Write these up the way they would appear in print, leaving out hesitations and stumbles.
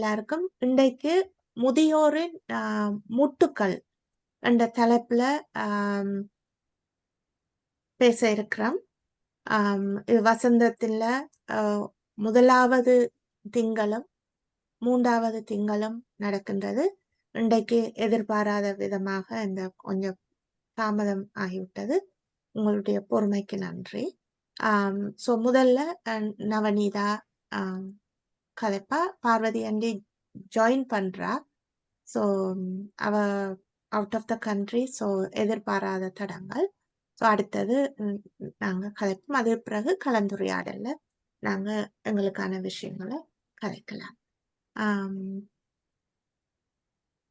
எல்லாருக்கும் இன்றைக்கு முதியோரின் முட்டுக்கள் என்ற தலைப்புல பேச இருக்கிறோம். இது வசந்தத்தில் முதலாவது திங்களும் 3வது திங்களும் நடக்கின்றது. இன்றைக்கு எதிர்பாராத விதமாக இந்த கொஞ்சம் தாமதம் ஆகிவிட்டது. உங்களுடைய பொறுமைக்கு நன்றி. ஸோ முதல்ல நவநீதா கதைப்பா. பார்வதி ஆண்டி ஜாயின் பண்றா. ஸோ அவ out of the country. So எதிர்பாராத தடங்கள். ஸோ அடுத்தது நாங்கள் கதைப்போம். அது பிறகு கலந்துரையாடல நாங்கள் எங்களுக்கான விஷயங்களை கதைக்கலாம்.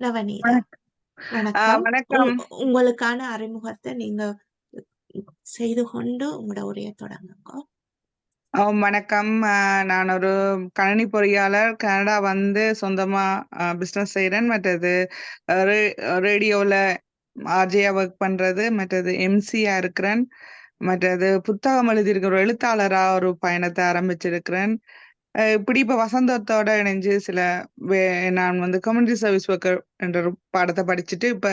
நவநீதா வணக்கம். வணக்கம். உங்களுக்கான அறிமுகத்தை நீங்க செய்து கொண்டு உங்களோட உரையை தொடங்குங்க. வணக்கம். நான் ஒரு கணினி பொறியாளர். கனடா வந்து சொந்தமா பிஸ்னஸ் செய்கிறேன். மற்றது ரேடியோவில் ஆர்ஜியா ஒர்க் பண்ணுறது, மற்றது எம்சியா இருக்கிறேன். மற்றது புத்தகம் எழுதியிருக்கிற ஒரு எழுத்தாளராக ஒரு பயணத்தை ஆரம்பிச்சிருக்கிறேன். இப்படி இப்போ வசந்தத்தோட இணைஞ்சு நான் வந்து கம்யூனிட்டி சர்வீஸ் ஒர்க்கர் என்ற ஒரு பாடத்தை படிச்சுட்டு இப்போ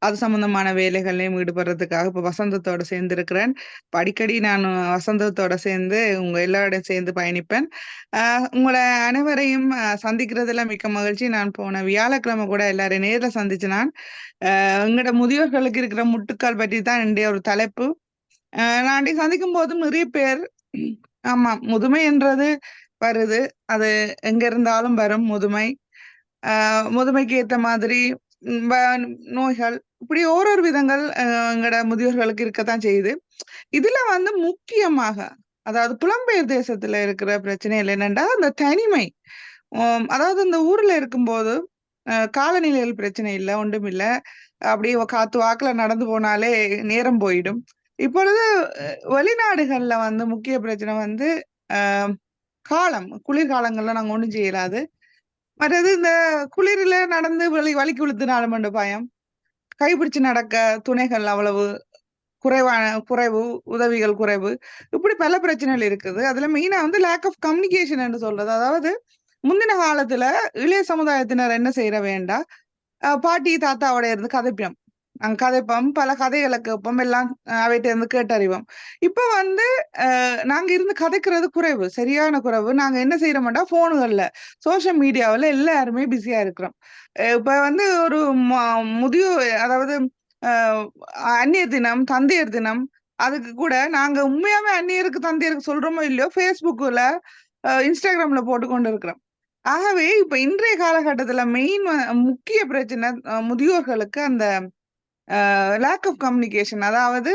அது சம்பந்தமான வேலைகள்லையும் ஈடுபடுறதுக்காக இப்போ வசந்தத்தோட சேர்ந்திருக்கிறேன். அடிக்கடி நான் வசந்தத்தோட சேர்ந்து உங்க எல்லாரோடையும் சேர்ந்து பயணிப்பேன். உங்களை அனைவரையும் சந்திக்கிறதுல மிக்க மகிழ்ச்சி. நான் போன வியாழக்கிழமை கூட எல்லாரையும் நேரில் சந்திச்சு நான் எங்களோட முதியோர்களுக்கு இருக்கிற முட்டுக்கால் பற்றி தான் என்னுடைய ஒரு தலைப்பு. நான் சந்திக்கும் போதும் நிறைய பேர் ஆமா முதுமை என்றது வருது. அது எங்க இருந்தாலும் வரும் முதுமை. முதுமைக்கு ஏத்த மாதிரி நோய்கள் இப்படி ஓரொரு விதங்கள் எங்கட முதியோர்களுக்கு இருக்கத்தான் செய்யுது. இதுல வந்து முக்கியமாக அதாவது புலம்பெயர் தேசத்துல இருக்கிற பிரச்சனைகள் என்னன்னா அந்த தனிமை. அதாவது இந்த ஊர்ல இருக்கும்போது காலநிலைகள் பிரச்சனை இல்லை, ஒன்றும் இல்லை. அப்படியே காத்து வாக்குல நடந்து போனாலே நேரம் போயிடும். இப்பொழுது வெளிநாடுகள்ல வந்து முக்கிய பிரச்சனை வந்து குளிர்காலங்கள்ல நாங்க ஒண்ணும் செய்யலாது. மற்றது இந்த குளிரில நடந்து வலிக்கு விழுத்துனாலும் பயம். கைப்பிடிச்சு நடக்க துணைகள் அவ்வளவு குறைவு, உதவிகள் குறைவு. இப்படி பல பிரச்சனைகள் இருக்குது. அதுல மெயினா வந்து லேக் ஆஃப் கம்யூனிகேஷன் என்று சொல்றது. அதாவது முந்தின காலத்துல இளைய சமுதாயத்தினர் என்ன செய்யற வேண்டாம், பாட்டி தாத்தாவோட இருந்து கதைப்போம். நாங்க கதைப்போம், பல கதைகளை கேட்போம், எல்லாம் அவைகிட்ட இருந்து கேட்டறிவோம். இப்ப வந்து நாங்க இருந்து கதைக்கிறது குறைவு, சரியான குறைவு. நாங்க என்ன செய்யறோம்டா போனுகள்ல சோசியல் மீடியாவில் எல்லாருமே பிஸியா இருக்கிறோம். இப்ப வந்து ஒரு முதியோர், அதாவது அந்நியர் தினம், தந்தையர் தினம், அதுக்கு கூட நாங்க உண்மையாவே அந்நியருக்கு தந்தையருக்கு சொல்றோமோ இல்லையோ ஃபேஸ்புக்ல இன்ஸ்டாகிராம்ல போட்டு கொண்டு இருக்கிறோம். ஆகவே இப்ப இன்றைய காலகட்டத்துல மெயின் முக்கிய பிரச்சனை முதியோர்களுக்கு அந்த லேக் ஆஃப் கம்யூனிகேஷன். அதாவது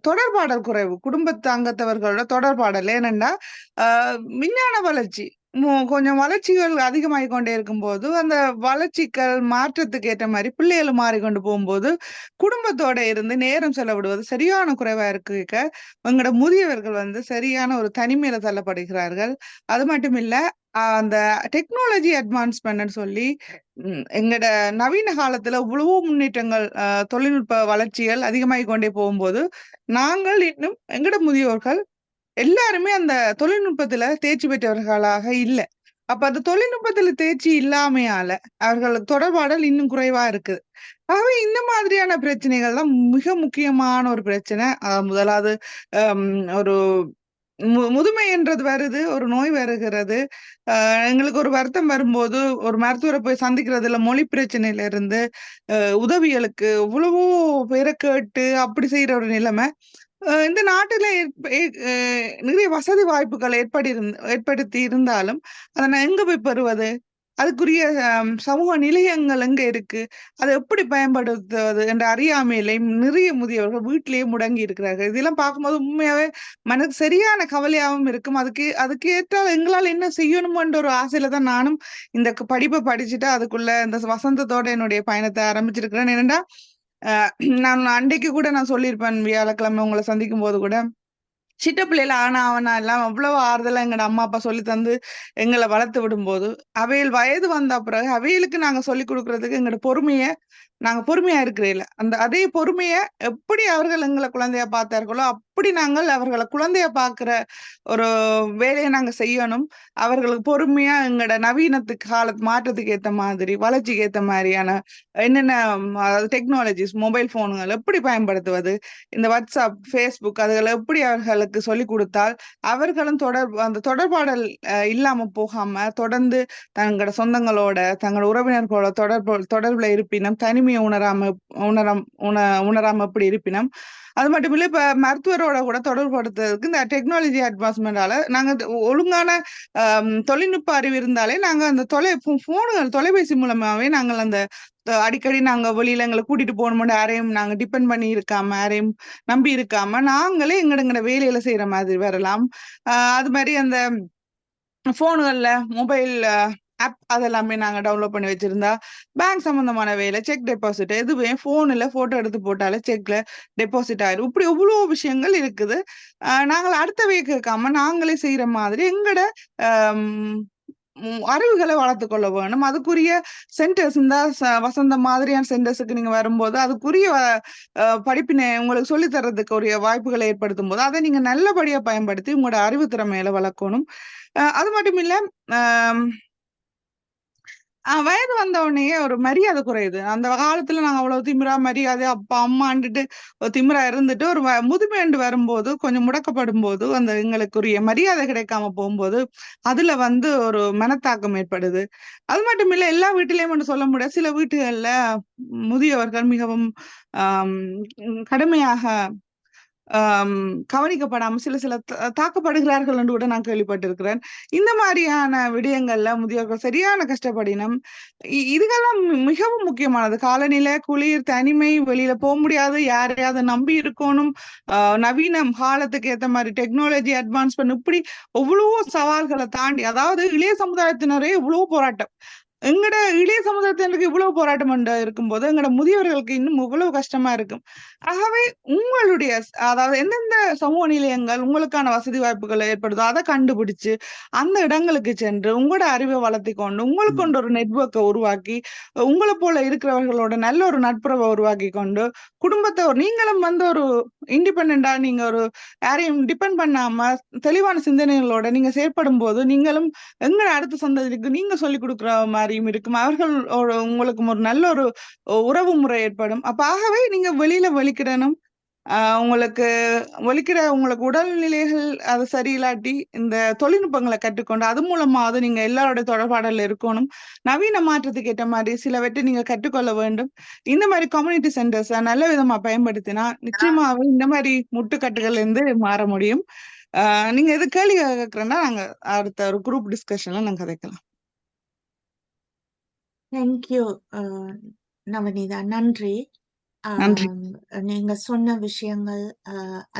தொடர்பாடல் குறைவு, குடும்பத்து அங்கத்தவர்களோட தொடர்பாடல். ஏனென்றா விஞ்ஞான வளர்ச்சி கொஞ்சம் வளர்ச்சிகள் அதிகமாகிக் கொண்டே இருக்கும்போது அந்த வளர்ச்சிகள் மாற்றத்துக்கு ஏற்ற மாதிரி பிள்ளைகள் மாறிக்கொண்டு போகும்போது குடும்பத்தோட இருந்து நேரம் செலவிடுவது சரியான குறைவா இருக்க எங்களோட முதியவர்கள் வந்து சரியான ஒரு தனிமையில தள்ளப்படுகிறார்கள். அது மட்டும் இல்ல, அந்த டெக்னாலஜி அட்வான்ஸ்மெண்ட் சொல்லி எங்கட நவீன காலத்துல இவ்வளவு முன்னேற்றங்கள், தொழில்நுட்ப வளர்ச்சிகள் அதிகமாகிக் கொண்டே போகும்போது நாங்கள் இன்னும் எங்கட முதியோர்கள் எல்லாருமே அந்த தொழில்நுட்பத்துல தேர்ச்சி பெற்றவர்களாக இல்லை. அப்ப அந்த தொழில்நுட்பத்துல தேர்ச்சி இல்லாமையால அவர்களுக்கு தொடர்பாடல் இன்னும் குறைவா இருக்குது. ஆகவே இந்த மாதிரியான பிரச்சனைகள் தான் மிக முக்கியமான ஒரு பிரச்சனை. முதலாவது ஒரு முதுமை என்றது வருது, ஒரு நோய் வருகிறது. எங்களுக்கு ஒரு வருத்தம் வரும்போது ஒரு மருத்துவரை போய் சந்திக்கிறதுல மொழி பிரச்சனையில இருந்து உதவிகளுக்கு இவ்வளவோ பேரை கேட்டு அப்படி செய்யற ஒரு நிலைமை. இந்த நாட்டுல நிறைய வசதி வாய்ப்புகள் ஏற்படுத்தி இருந்தாலும் அதை நான் எங்க போய் பெறுவது? அதுக்குரிய சமூக நிலையங்கள் எங்க இருக்கு? அதை எப்படி பயன்படுத்துவது என்ற அறியாமையிலே நிறைய முதியவர்கள் வீட்டிலேயே முடங்கி இருக்கிறார்கள். இதெல்லாம் பார்க்கும்போது உண்மையாவே மனதுக்கு சரியான கவலையாகவும் இருக்கும். அதுக்கு ஏற்றால் எங்களால் என்ன செய்யணும்ன்ற ஒரு ஆசையில தான் நானும் இந்த படிப்பை படிச்சுட்டு அதுக்குள்ள இந்த வசந்தத்தோட என்னுடைய பயணத்தை ஆரம்பிச்சிருக்கிறேன். ஏனென்றா நான் அன்றைக்கு கூட நான் சொல்லியிருப்பேன், வியாழக்கிழமை உங்களை சந்திக்கும் போது கூட சிட்ட பிள்ளைல ஆனா அவனா எல்லாம் அவ்வளவு ஆறுதலா எங்கட அம்மா அப்பா சொல்லி தந்து எங்களை வளர்த்து விடும்போது அவைகள் வயது வந்த பிறகு அவைகளுக்கு நாங்க சொல்லி கொடுக்கறதுக்கு எங்களோட பொறுமைய நாங்க பொறுமையா இருக்கிறேன் அந்த அதே பொறுமைய எப்படி அவர்கள் எங்களை குழந்தையா பார்த்தார்களோ அப்படி நாங்கள் அவர்களை குழந்தையா பார்க்கிற ஒரு வேலையை நாங்க செய்யணும். அவர்களுக்கு பொறுமையா எங்களோட நவீனத்துக்கு காலத்து மாற்றத்துக்கு ஏத்த மாதிரி வளர்ச்சிக்கு ஏத்த மாதிரியான என்னென்ன டெக்னாலஜிஸ் மொபைல் போன்கள் எப்படி பயன்படுத்துவது, இந்த வாட்ஸ்அப் ஃபேஸ்புக் அதுகளை எப்படி அவர்களுக்கு சொல்லிக் கொடுத்தால் அவர்களும் அந்த தொடர்பாடல் இல்லாம போகாம தொடர்ந்து தங்களோட சொந்தங்களோட தங்களோட உறவினர்களோட தொடர்புல இருப்பினும் தனிமையை உணராம எப்படி இருப்பினும். அது மட்டும் இல்ல இப்ப மருத்துவரோட கூட தொடர்புபடுத்துறதுக்கு இந்த டெக்னாலஜி அட்வான்ஸ்மெண்டால நாங்க ஒழுங்கான தொழில்நுட்ப அறிவு இருந்தாலே நாங்க அந்த போனுகள் தொலைபேசி மூலமாவே நாங்கள் அந்த அடிக்கடி நாங்க வெளியில எங்களை கூட்டிட்டு போகணும்னு யாரையும் நாங்க டிபெண்ட் பண்ணி இருக்காம யாரையும் நம்பி இருக்காம நாங்களே எங்கட வேலையில செய்யற மாதிரி வரலாம். அது மாதிரி அந்த போனுகள்ல மொபைல் ஆப் அதெல்லாமே நாங்க டவுன்லோட் பண்ணி வச்சிருந்தா பேங்க் சம்பந்தமான வேலை செக் டெபாசிட் எதுவே போன்ல போட்டோ எடுத்து போட்டாலே செக்ல டெபாசிட் ஆயிரும். இப்படி எவ்வளவு விஷயங்கள் இருக்குது. நாங்கள் அடுத்தவையை கேட்காம நாங்களே செய்யற மாதிரி எங்கட அறிவுகளை வளர்த்து கொள்ள வேணும். அதுக்குரிய சென்டர்ஸ் இந்த வசந்தம் மாதிரியான சென்டர்ஸுக்கு நீங்க வரும்போது அதுக்குரிய படிப்பினை உங்களுக்கு சொல்லி தர்றதுக்கு உரிய வாய்ப்புகளை ஏற்படுத்தும் போது அதை நீங்க நல்லபடியா பயன்படுத்தி உங்களோட அறிவு திறமையில வளர்க்கணும். அது மட்டும் இல்ல வயது வந்த உடனேயே ஒரு மரியாதை குறையுது. அந்த காலத்துல நாங்க அவ்வளவு திமிரா மரியாதை அப்பா அம்மாண்டுட்டு திமிரா இருந்துட்டு ஒரு முதுமையாண்டு வரும்போது கொஞ்சம் முடக்கப்படும் போது அந்த எங்களுக்குரிய மரியாதை கிடைக்காம போகும்போது அதுல ஒரு மனத்தாக்கம் ஏற்படுது. அது மட்டும் இல்ல எல்லா வீட்டிலையும் சொல்ல முடியாது. சில வீட்டுகள்ல முதியவர்கள் மிகவும் கடுமையாக கவனிக்கப்படாம சில தாக்கப்படுகிறார்கள் என்று கூட நான் கேள்விப்பட்டிருக்கிறேன். இந்த மாதிரியான விடயங்கள்ல முதியோர்கள் சரியான கஷ்டப்படினம். இதுகெல்லாம் மிகவும் முக்கியமானது. காலநிலை குளிர் தனிமை வெளியில போக முடியாது யாரையாவது நம்பி இருக்கணும். நவீன காலத்துக்கு ஏத்த மாதிரி டெக்னாலஜி அட்வான்ஸ் பண்ண இப்படி எவ்வளவோ சவால்களை தாண்டி அதாவது இளைய சமுதாயத்தினரே இவ்வளவு போராட்டம் எங்கட இளைய சமுதாயத்தினருக்கு இவ்வளவு போராட்டம் இருக்கும்போது எங்கட முதியவர்களுக்கு இன்னும் இவ்வளவு கஷ்டமா இருக்கும். ஆகவே உங்களுடைய அதாவது எந்தெந்த சமூக நிலையங்கள் உங்களுக்கான வசதி வாய்ப்புகள் ஏற்படுதோ அதை கண்டுபிடிச்சு அந்த இடங்களுக்கு சென்று உங்களோட அறிவை வளர்த்தி கொண்டு உங்களுக்கு கொண்டு ஒரு நெட்வொர்க்கை உருவாக்கி உங்களை போல இருக்கிறவர்களோட நல்ல ஒரு நட்புறவை உருவாக்கி கொண்டு குடும்பத்தை நீங்களும் ஒரு இண்டிபெண்டா நீங்க ஒரு யாரையும் டிபெண்ட் பண்ணாம தெளிவான சிந்தனைகளோட நீங்க செயற்படும் போது நீங்களும் எங்களை அடுத்த சந்ததிக்கு நீங்க சொல்லிக் கொடுக்குற மாதிரியும் இருக்கும். அவர்கள் உங்களுக்கு ஒரு நல்ல ஒரு உறவு முறை ஏற்படும். அப்ப ஆகவே நீங்க வெளியில வலிக்கிடணும். உங்களுக்கு உங்களுக்கு உடல்நிலைகள் அது சரியில்லாட்டி இந்த தொழில்நுட்பங்களை கற்றுக்கொண்டு அது மூலமாவது நீங்க எல்லாரோட தொடர்பாடல இருக்கணும். நவீன மாற்றத்துக்கு ஏற்ற மாதிரி சிலவற்றை நீங்க கற்றுக்கொள்ள வேண்டும். இந்த மாதிரி கம்யூனிட்டி சென்டர்ஸ் நல்ல விதமா பயன்படுத்தினா நிச்சயமாவே இந்த மாதிரி முட்டுக்கட்டுகள்ல இருந்து மாற முடியும். நீங்க எது கேள்வி கேட்கறேன்னா நாங்க அடுத்த ஒரு குரூப் டிஸ்கஷன்ல நாங்க கதைக்கலாம். தேங்க்யூ நவநீதா, நன்றி. நன்றி. நீங்க சொன்ன விஷயங்கள்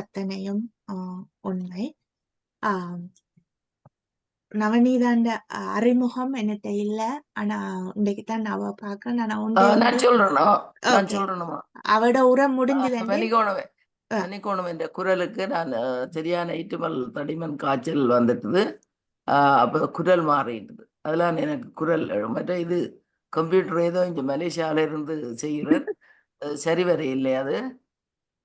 அத்தனையும் உண்மை. நவநீதாண்ட அறிமுகம் என்கிட்ட இல்ல. ஆனா இன்னைக்குதான் அவ பாக்குறேன். நான் சொல்றேன். அவட உரம் முடிஞ்சது. மன்னிக்கோணும் என்ற குரலுக்கு நான் சரியான ஈட்டுமல் தடிமன் காய்ச்சல் வந்துட்டுது. அப்போ குரல் மாறிட்டுது. அதெல்லாம் எனக்கு குரல் மற்ற இது கம்ப்யூட்டர் ஏதோ இங்கே மலேசியாவில இருந்து செய்கிறேன். சரி வர இல்லை. அது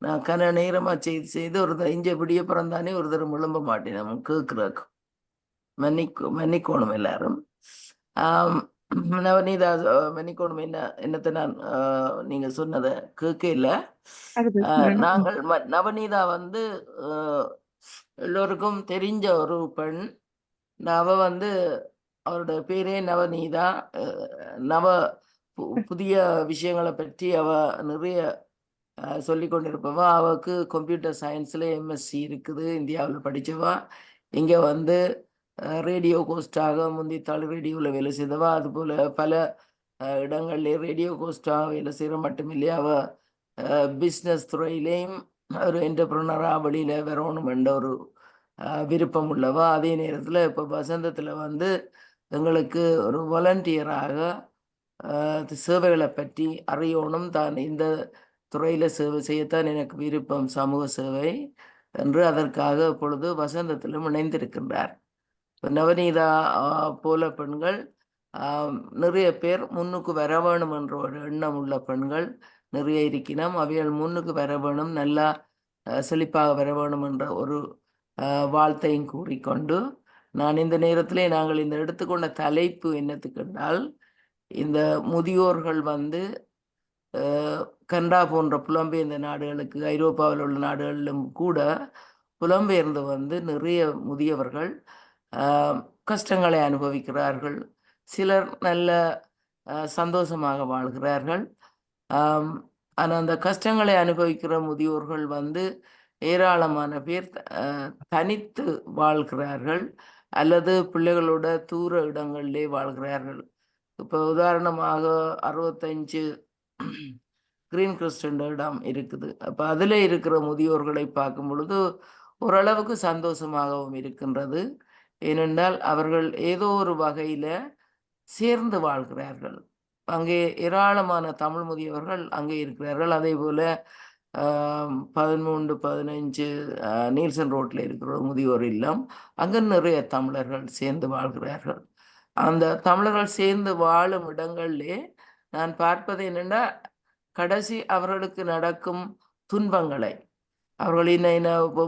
நான் கன நேரமாக செய்து ஒரு இங்கே விடிய பிறந்தானே ஒரு தரம் விளம்ப மாட்டேன். நம்ம கேட்குறக்கு மன்னிக்கோணும் எல்லாரும். நவநீதா மன்னிக்கோணும் என்னத்தை நான் நீங்க சொன்னதை கேட்க இல்லை. நாங்கள் நவநீதா எல்லோருக்கும் தெரிஞ்ச ஒரு பெண். அவ அவரோட பேரே நவநீதா. புதிய விஷயங்களை பற்றி அவ நிறைய சொல்லி கொண்டிருப்பவா. அவருக்கு கம்ப்யூட்டர் சயின்ஸ்ல எம்எஸ்சி இருக்குது. இந்தியாவில் படிச்சவா. இங்க ரேடியோ கோஸ்டாக முந்தித்தாள் ரேடியோவில் வேலை செய்தவா. அதுபோல பல இடங்கள்ல ரேடியோ கோஸ்டாக வேலை செய்கிற மட்டுமில்லை அவ பிஸ்னஸ் துறையிலையும் ஒரு என்டர்பிரனரா வெளியில வரணும் என்ற ஒரு விருப்பம் உள்ளவா. அதே நேரத்தில் இப்போ வசந்தத்தில் எங்களுக்கு ஒரு வாலண்டியராக சேவைகளை பற்றி அறியணும். தான் இந்த துறையில் சேவை செய்யத்தான் எனக்கு விருப்பம், சமூக சேவை. என்று அதற்காக இப்பொழுது வசந்தத்திலும் இணைந்திருக்கின்றார். நவநீதா போல பெண்கள் நிறைய பேர் முன்னுக்கு வர வேணும் என்ற ஒரு எண்ணம் உள்ள பெண்கள் நிறைய இருக்கினோம். அவைகள் முன்னுக்கு வர வேணும், நல்லா செழிப்பாக வர வேணும் என்ற ஒரு வாழ்த்தையும் கூறிக்கொண்டு நான் இந்த நேரத்திலே நாங்கள் இந்த எடுத்துக்கொண்ட தலைப்பு என்னத்துக்கு என்றால், இந்த முதியோர்கள் வந்து கனடா போன்ற புலம்பெயர்ந்த நாடுகளுக்கு, ஐரோப்பாவில் உள்ள நாடுகளிலும் கூட புலம்பெயர்ந்து வந்து நிறைய முதியவர்கள் கஷ்டங்களை அனுபவிக்கிறார்கள். சிலர் நல்ல சந்தோஷமாக வாழ்கிறார்கள். ஆனால் அந்த கஷ்டங்களை அனுபவிக்கிற முதியோர்கள் வந்து ஏராளமான பேர் தனித்து வாழ்கிறார்கள் அல்லது பிள்ளைகளோட தூர இடங்களிலே வாழ்கிறார்கள். இப்போ உதாரணமாக 65 கிரீன் கிறிஸ்ட் இடம் இருக்குது. அப்போ அதில் இருக்கிற முதியோர்களை பார்க்கும் பொழுது ஓரளவுக்கு சந்தோஷமாகவும் இருக்கின்றது. ஏனென்றால் அவர்கள் ஏதோ ஒரு வகையில் சேர்ந்து வாழ்கிறார்கள். அங்கே ஏராளமான தமிழ் முதியவர்கள் அங்கே இருக்கிறார்கள். அதே போல 13, 15 நீல்சன் ரோட்டில் இருக்கிற முதியோர் இல்லம், அங்கே நிறைய தமிழர்கள் சேர்ந்து வாழ்கிறார்கள். அந்த தமிழர்கள் சேர்ந்து வாழும் இடங்களிலே நான் பார்ப்பது என்னென்னா, கடைசி அவர்களுக்கு நடக்கும் துன்பங்களை அவர்கள் இப்போ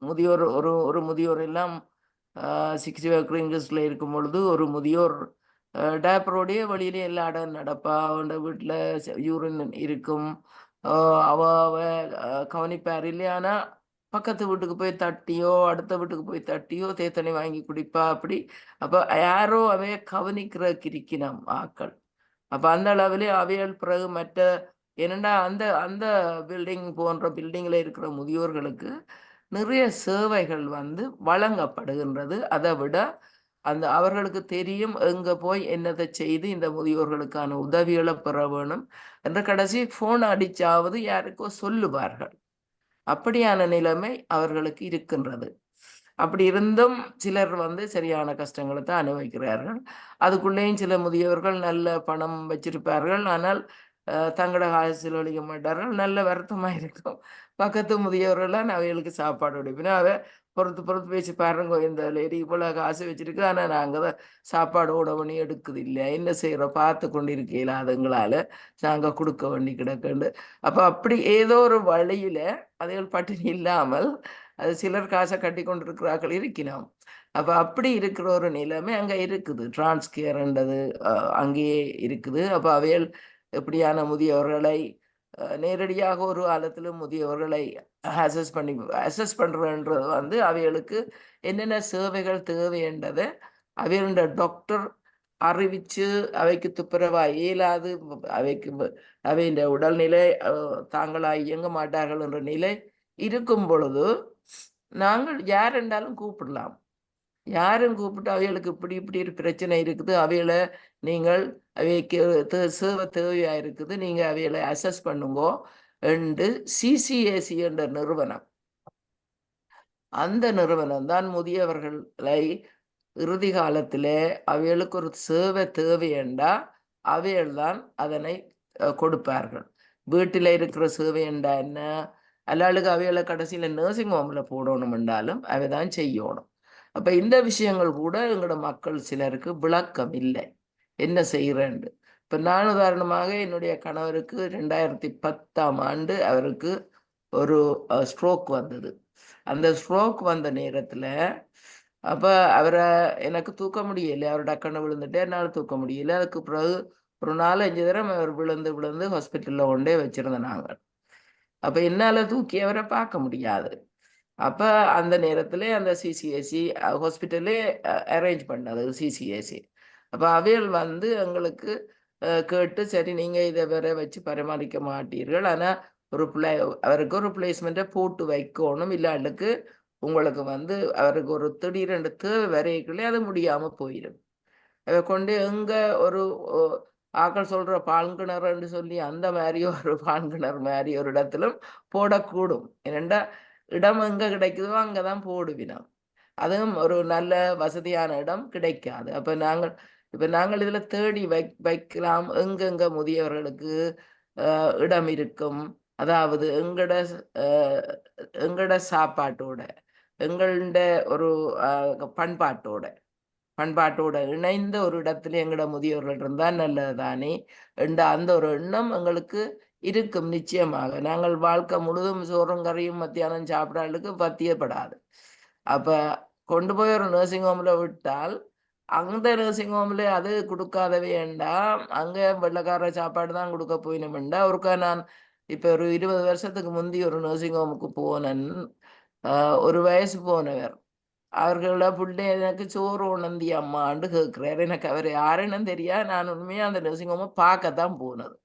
முதியோர் ஒரு முதியோர் எல்லாம் 65 கிரீன் கிறிஸ்ட்ல இருக்கும் பொழுது ஒரு முதியோர் டேப்பரோடைய வழியிலே எல்லா இடம் நடப்பா. அவனோட வீட்டில் யூரின் இருக்கும், அவ கவனிப்பார் இல்லையா. ஆனால் பக்கத்து வீட்டுக்கு போய் தட்டியோ அடுத்த வீட்டுக்கு போய் தட்டியோ தேத்தனை வாங்கி குடிப்பா அப்படி. அப்போ யாரோ அவைய கவனிக்கிறதுக்கு இருக்கணும் ஆக்கள். அப்போ அந்த அளவிலே அவைகள் பிறகு மற்ற என்னென்னா அந்த அந்த பில்டிங் போன்ற பில்டிங்கில் இருக்கிற முதியோர்களுக்கு நிறைய சேவைகள் வந்து வழங்கப்படுகின்றது. அதை விட அந்த அவர்களுக்கு தெரியும் எங்கே போய் என்னதை செய்து இந்த முதியோர்களுக்கான உதவிகளை பெற வேணும் என்ற கடைசி ஃபோன் அடிச்சாவது யாருக்கோ சொல்லுவார்கள். அப்படியான நிலைமை அவர்களுக்கு இருக்கின்றது. அப்படி இருந்தும் சிலர் வந்து சரியான கஷ்டங்களை தான் அனுபவிக்கிறார்கள். அதுக்குள்ளேயும் சில முதியவர்கள் நல்ல பணம் வச்சிருப்பார்கள், ஆனால் தங்களோட காசு செலவழிக்க மாட்டார்கள். நல்ல வருத்தமாக இருக்கும். பக்கத்து முதியவர்கள்லாம் அவைகளுக்கு சாப்பாடு கொடுப்பினா அவ பொறுத்து பேசி பாருங்க, இந்த லேடி போல காசு வச்சிருக்கு, ஆனால் நாங்கள் தான் சாப்பாடு ஓட பண்ணி எடுக்குது இல்லை, என்ன செய்கிறோம் பார்த்து கொண்டு இருக்கீங்களா, அதுங்களால் நாங்கள் கொடுக்க வேண்டி கிடக்குண்டு. அப்போ அப்படி ஏதோ ஒரு வழியில் அதைகள் பட்டினி இல்லாமல் அது சிலர் காசை கட்டி கொண்டு இருக்கிறார்கள் இருக்கணும். அப்போ அப்படி இருக்கிற ஒரு நிலைமை அங்கே இருக்குது. டிரான்ஸ்கேர்ன்றது அங்கேயே இருக்குது. அப்போ அவைகள் எப்படியான முதியவர்களை நேரடியாக ஒரு காலத்திலும் முதியவர்களை அசஸ் பண்ணுறன்றது வந்து அவைகளுக்கு என்னென்ன சேவைகள் தேவை என்றதை அவைகளோட டாக்டர் அறிவித்து அவைக்கு துப்புரவா இயலாது, அவைக்கு அவையின் உடல்நிலை தாங்களாக இயங்க மாட்டார்கள் என்ற நிலை இருக்கும் பொழுது நாங்கள் யார் என்றாலும் கூப்பிடலாம். யாரும் கூப்பிட்டு அவைகளுக்கு இப்படி ஒரு பிரச்சனை இருக்குது, அவைகளை நீங்கள் அவைக்கு சேவை தேவையாக இருக்குது, நீங்கள் அவைகளை அசஸ் பண்ணுங்கோ என்று CCAC என்ற நிறுவனம், அந்த நிறுவனம் தான் முதியவர்களை இறுதி காலத்தில் அவைகளுக்கு ஒரு சேவை தேவை என்றா அவைகள் தான் அதனை கொடுப்பார்கள். வீட்டில் இருக்கிற சேவை என்றா என்ன, அல்லாளுக்கு அவைகளை கடைசியில் நர்சிங் ஹோமில் போடணும் என்றாலும் அவை தான் செய்யணும். அப்போ இந்த விஷயங்கள் கூட எங்களோட மக்கள் சிலருக்கு விளக்கம் இல்லை, என்ன செய்கிறேன்னு. இப்போ நான் உதாரணமாக என்னுடைய கணவருக்கு 2010ஆம் ஆண்டு அவருக்கு ஒரு ஸ்ட்ரோக் வந்தது. அந்த ஸ்ட்ரோக் வந்த நேரத்தில் அப்போ அவரை எனக்கு தூக்க முடியலை, அவர் டக்குன்னு விழுந்துட்டு என்னால் தூக்க முடியல. அதுக்கு பிறகு ஒரு 4-5 தடவை அவர் விழுந்து ஹாஸ்பிட்டலில் கொண்டே வச்சுருந்தேன் நாங்கள். அப்போ என்னால் தூக்கி அவரை பார்க்க முடியாது. அப்போ அந்த நேரத்தில் அந்த CCAC ஹாஸ்பிட்டலே அரேஞ்ச் பண்ணது CCAC. அப்போ அவைகள் வந்து எங்களுக்கு கேட்டு, சரி நீங்கள் இதை வேற வச்சு பராமரிக்க மாட்டீர்கள், ஆனால் அவருக்கு ஒரு பிளேஸ்மெண்ட்டை போட்டு வைக்கணும், இல்லாண்டுக்கு உங்களுக்கு வந்து அவருக்கு ஒரு திடீரென்று தேவை வரைக்குள்ளே அது முடியாமல் போயிடும். அதை கொண்டு எங்கே ஒரு ஆக்கள் சொல்கிற பால்கிணறுன்னு சொல்லி அந்த மாதிரி ஒரு பால்கிணறு மாதிரி ஒரு இடத்திலும் போடக்கூடும். ஏனெண்டா இடம் எங்கே கிடைக்குதோ அங்கே தான் போடுவினோம். அதுவும் ஒரு நல்ல வசதியான இடம் கிடைக்காது. அப்போ நாங்கள் இதில் தேடி வைக்கலாம் எங்கெங்கே முதியவர்களுக்கு இடம் இருக்கும், அதாவது எங்கட சாப்பாட்டோட எங்கள்ட ஒரு பண்பாட்டோட இணைந்த ஒரு இடத்துல எங்கட முதியோர்கள் இருந்தால் நல்லதுதானே என்ற அந்த ஒரு எண்ணம் எங்களுக்கு இருக்கும். நிச்சயமாக நாங்கள் வாழ்க்கை முழுதும் சோறும் கறியும் மத்தியானம் சாப்பிடாளுக்கு பத்தியப்படாது. அப்ப கொண்டு போய் ஒரு நர்சிங் ஹோம்ல விட்டால் அந்த நர்சிங் ஹோம்ல அது கொடுக்காதவே வேண்டாம், அங்க வெள்ளக்கார சாப்பாடு தான் கொடுக்க போயினுமெண்டா. ஒருக்கா நான் இப்ப ஒரு 20 வருஷத்துக்கு முந்தி ஒரு நர்சிங் ஹோமுக்கு போனேன். ஒரு வயசு போனவர் அவர்களோட புள்ளை எனக்கு சோறு உணர்ந்தி அம்மான்னு கேட்கிறாரு. எனக்கு அவர் யாருன்னு தெரியா. நான் உண்மையா அந்த நர்சிங் ஹோமை பார்க்கத்தான் போனது.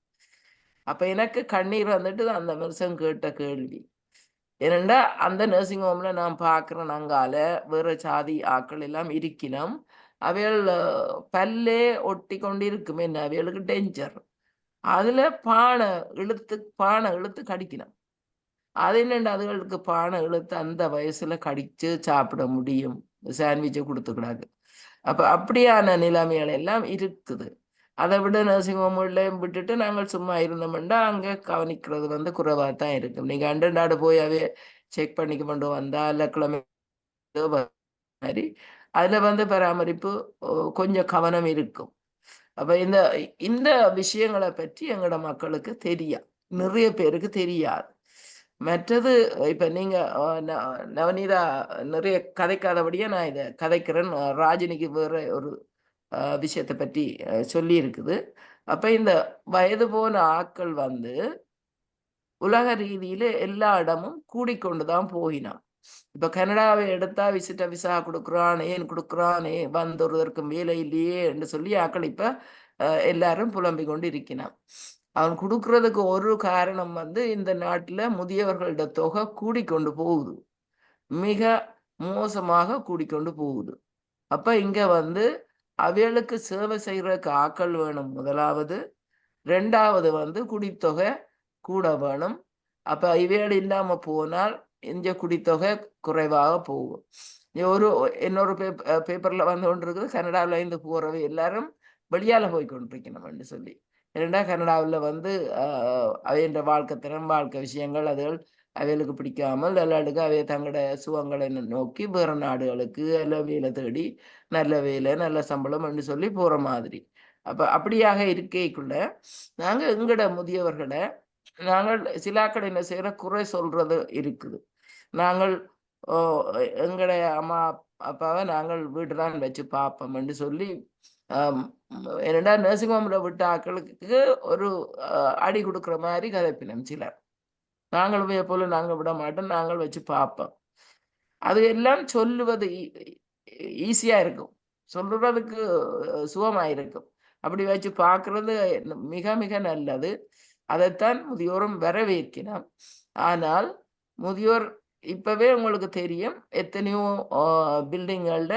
அப்ப எனக்கு கண்ணீர் வந்துட்டு அந்த மனுஷன் கேட்ட கேள்வி ஏனெண்டா அந்த நர்சிங் ஹோம்ல நான் பார்க்கிறேன் அங்கால வேற சாதி ஆக்கள் எல்லாம் இருக்கணும். அவைகள் பல்லே ஒட்டி கொண்டு இருக்குமே, அவைகளுக்கு டேஞ்சர். அதுல பானை இழுத்து கடிக்கணும். அது என்னண்டு அதுகளுக்கு பானை இழுத்து அந்த வயசுல கடிச்சு சாப்பிட முடியும், சாண்ட்விச்சை கொடுத்துக்கூடாது. அப்ப அப்படியான நிலைமைகள் எல்லாம் இருக்குது. அதை விட நர்சிங் ஹோம்லையும் விட்டுட்டு நாங்கள் சும்மா இருந்தோம்னா அங்கே கவனிக்கிறது குறைவாக தான் இருக்கும். நீங்க அண்டை போய் அவைய செக் பண்ணிக்க கொண்டு வந்தா இல்லை கிழமை மாதிரி அதுல பராமரிப்பு கொஞ்சம் கவனம் இருக்கும். அப்ப இந்த இந்த விஷயங்களை பற்றி எங்களோட மக்களுக்கு தெரியாது, நிறைய பேருக்கு தெரியாது. மற்றது இப்ப நீங்க நவநீதா நிறைய கதைக்காதபடியா நான் இதை கதைக்கிறேன். ராஜினிக்கு வேற ஒரு விஷயத்தை பற்றி சொல்லி இருக்குது. அப்ப இந்த வயது போன ஆட்கள் உலக ரீதியில எல்லா இடமும் கூடிக்கொண்டுதான் போயினான். இப்ப கனடாவை எடுத்தா விசிட்ட விசா கொடுக்குறான், ஏன் கொடுக்குறான், ஒருவருக்கும் வேலை இல்லையே என்று சொல்லி ஆக்கள் இப்ப எல்லாரும் புலம்பிக் கொண்டு இருக்கிறான். அவன் கொடுக்கறதுக்கு ஒரு காரணம் இந்த நாட்டுல முதியவர்களோட தொகை கூடிக்கொண்டு போகுது, மிக மோசமாக கூடிக்கொண்டு போகுது. அப்ப இங்க அவைகளுக்கு சேவை செய்யறதுக்கு ஆக்கள் வேணும் முதலாவது. ரெண்டாவது குடித்தொகை கூட வேணும். அப்ப இவைகள் இல்லாம போனால் இந்த குடித்தொகை குறைவாக போகும். இன்னொரு பேப்பர்ல கொண்டு இருக்குது, கனடாவில இருந்து போறவை எல்லாரும் வெளியால போய் கொண்டிருக்கணும்னு சொல்லி. ஏன்னா கனடாவில் அவைன்ற வாழ்க்கை திறன், வாழ்க்கை விஷயங்கள் அதுகள் அவைகளுக்கு பிடிக்காமல் எல்லாருக்கு அவை தங்களோட சுகங்களை நோக்கி வேற நாடுகளுக்கு எல்லாம் வேலை தேடி நல்ல வேலை நல்ல சம்பளம் என்று சொல்லி போற மாதிரி. அப்ப அப்படியாக இருக்கைக்குள்ள நாங்க எங்கட முதியவர்களை நாங்கள் சிலாக்கள் என்ன செய்யற குறை சொல்றது இருக்குது. நாங்கள் எங்கட அம்மா அப்பாவை நாங்கள் வீட்டுதான் வச்சு பார்ப்போம்னு சொல்லி என்னடா நர்சிங் ஹோம்ல விட்ட ஆக்களுக்கு ஒரு அடி கொடுக்குற மாதிரி கதைப்பினம் சிலர். நாங்கள் போல நாங்கள் விட மாட்டோம், நாங்கள் வச்சு பார்ப்போம். அது எல்லாம் சொல்லுவது ஈஸியா இருக்கும், சொல்றதுக்கு சுகமா இருக்கும். அப்படி வச்சு பார்க்கறது மிக மிக நல்லது. அதைத்தான் முதியோரும் வரவேற்கணும். ஆனால் முதியோர் இப்பவே உங்களுக்கு தெரியும் எத்தனையோ பில்டிங்கள்ல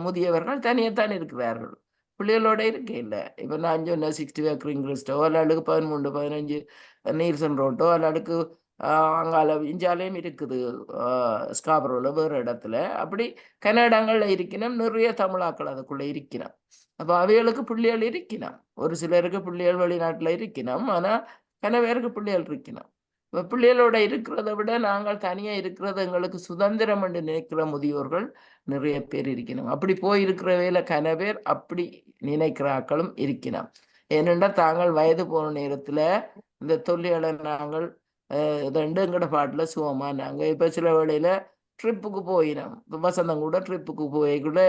முதியவர்கள் தனியத்தான் இருக்கிறார்கள், பிள்ளைகளோட இருக்கே இல்லை. இப்ப நான் சொன்ன 60 ஏக்கரிங் கிறிஸ்டோ அல்லாடுக்கு 13 15 நீர்சன் ரோட்டோ அல்லாடுக்கு அங்கால இஞ்சாலையும் இருக்குது, ஸ்காபரோல வேறு இடத்துல. அப்படி கன்னடங்கள்ல இருக்கணும், நிறைய தமிழாக்கள் அதுக்குள்ள இருக்கணும். அப்ப அவைகளுக்கு பிள்ளைகள் இருக்கணும், ஒரு சிலருக்கு பிள்ளைகள் வெளிநாட்டுல இருக்கணும், ஆனா கன பேருக்கு பிள்ளைகள் இருக்கணும். இப்ப பிள்ளைகளோட இருக்கிறத விட நாங்கள் தனியா இருக்கிறது எங்களுக்கு சுதந்திரம் என்று நினைக்கிற முதியோர்கள் நிறைய பேர் இருக்கணும். அப்படி போயிருக்கிற வேலை கன பேர் அப்படி நினைக்கிற ஆக்களும் இருக்கணும். ஏனென்றா தாங்கள் வயது போன நேரத்துல இந்த தொல்லிகளை நாங்கள் எங்கட பாட்டுல சுகமா நாங்க இப்ப சில வேளையில ட்ரிப்புக்கு போயினோம். வசந்தம் கூட ட்ரிப்புக்கு போய்கூட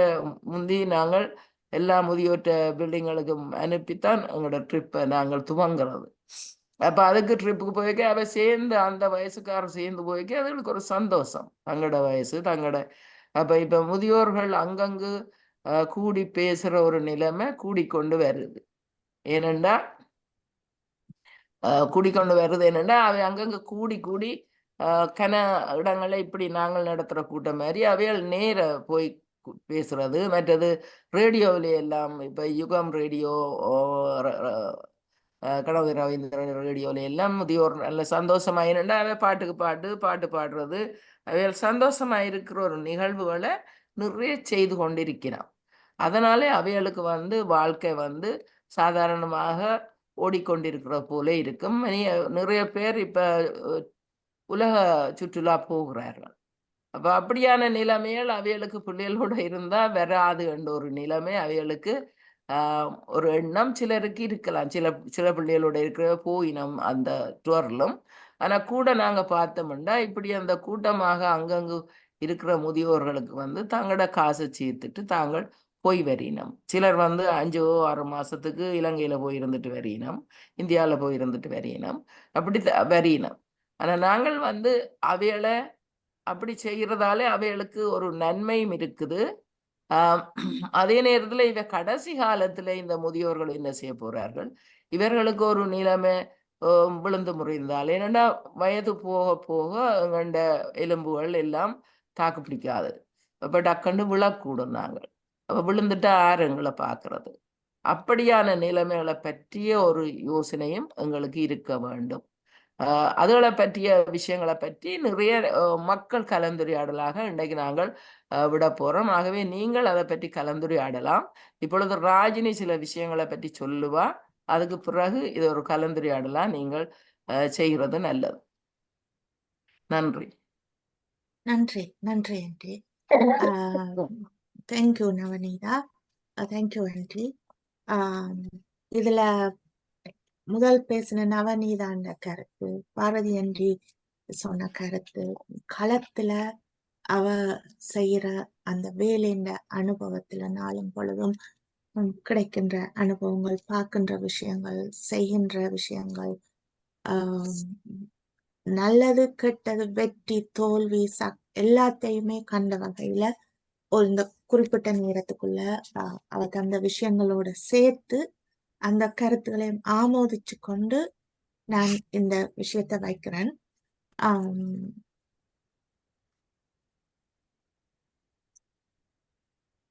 முந்தி நாங்கள் எல்லா முதியோட்ட பில்டிங்களுக்கும் அனுப்பித்தான் எங்களோட ட்ரிப்பை நாங்கள் துவங்குறது. அப்ப அதுக்கு ட்ரிப்புக்கு போய்க்க அவ சேர்ந்து அந்த வயசுக்காரர் சேர்ந்து போய்க்க அதுகளுக்கு ஒரு சந்தோஷம், தங்களோட வயசு தங்களோட. அப்ப இப்ப முதியோர்கள் அங்கங்கு கூடி பேசுற ஒரு நிலைமை கூடிக்கொண்டு வருது. ஏனெண்டா கூடிக்கொண்டு வருது என்னன்னா அவை அங்கங்க கூடி கூடி கன இடங்கள்ல இப்படி நாங்கள் நடத்துற கூட்டம் மாதிரி அவைகள் நேர போய் பேசுறது. மற்றது ரேடியோவில எல்லாம் இப்ப யுகம் ரேடியோ, கணவதி ரவீந்திரன் ரேடியோல எல்லாம் முதியோர் நல்ல சந்தோஷமா என்னண்டா அவை பாட்டுக்கு பாட்டு பாடுறது, அவைகள் சந்தோஷமா இருக்கிற ஒரு நிகழ்வுகளை நிறைய செய்து கொண்டிருக்கிறான். அதனாலே அவைகளுக்கு வாழ்க்கை சாதாரணமாக ஓடிக்கொண்டிருக்கிற போல இருக்கும். நிறைய பேர் இப்ப உலக சுற்றுலா போகிறார்கள். அப்ப அப்படியான நிலைமைகள் அவைகளுக்கு பிள்ளைகளோட இருந்தா வராது என்ற ஒரு நிலைமை அவைகளுக்கு ஒரு எண்ணம் சிலருக்கு இருக்கலாம். சில சில பிள்ளைகளோட இருக்கிற போயினம் அந்த டூர்லும். ஆனா கூட நாங்க பார்த்தோம்னா இப்படி அந்த கூட்டமாக அங்கங்கு இருக்கிற முதியோர்களுக்கு வந்து தங்களோட காசை சேர்த்துட்டு தாங்கள் போய் வரினம். சிலர் வந்து 5 6 மாசத்துக்கு இலங்கையில போய் இருந்துட்டு வரினம், இந்தியாவில் போய் இருந்துட்டு வரினம், அப்படி வரினம். ஆனா நாங்கள் வந்து அவைகளை அப்படி செய்யறதால அவைகளுக்கு ஒரு நன்மையும் இருக்குது. அதே நேரத்துல இவ கடைசி காலத்துல இந்த முதியோர்கள் என்ன செய்ய போறார்கள்? இவர்களுக்கு ஒரு நிலைமை விழுந்து முறிந்தால், ஏன்னா வயது போக போக எங்கண்ட எலும்புகள் எல்லாம் தாக்கு பிடிக்காது. அப்ப டக்குன்னு விழக்கூடும் நாங்கள். அப்ப விழுந்துட்டா யார் எங்களை பார்க்கறது? அப்படியான நிலைமைகளை பற்றிய ஒரு யோசனையும் எங்களுக்கு இருக்க வேண்டும். அதுகளை பற்றிய விஷயங்களை பற்றி நிறைய மக்கள் கலந்துரையாடலாக இன்றைக்கு நாங்கள் விட போறோம். ஆகவே நீங்கள் அதை பற்றி கலந்துரையாடலாம். இப்பொழுது ராஜினி சில விஷயங்களை பற்றி சொல்லுவா. அதுக்கு பிறகு இது ஒரு கலந்துரையாடலா நீங்கள் செய்கிறது நல்லது. நன்றி. நன்றி நன்றி aunty. Thank you Navaneetha. Thank you aunty. இதுல முதல் பேசின நவநீதாண்ட கருத்து, பாரதி ஆண்டி சொன்ன கருத்து, களத்துல அவ செய்யற அந்த வேலைன்ற அனுபவத்துல நாளும் பொழுதும் கிடைக்கின்ற அனுபவங்கள், பார்க்கின்ற விஷயங்கள், செய்கின்ற விஷயங்கள், நல்லது கெட்டது, வெற்றி தோல்வி எல்லாத்தையுமே கண்ட வகையில ஒரு இந்த குறிப்பிட்ட நேரத்துக்குள்ள அவ தந்த விஷயங்களோட சேர்த்து அந்த கருத்துக்களையும் ஆமோதிச்சு கொண்டு நான் இந்த விஷயத்தை வைக்கிறேன்.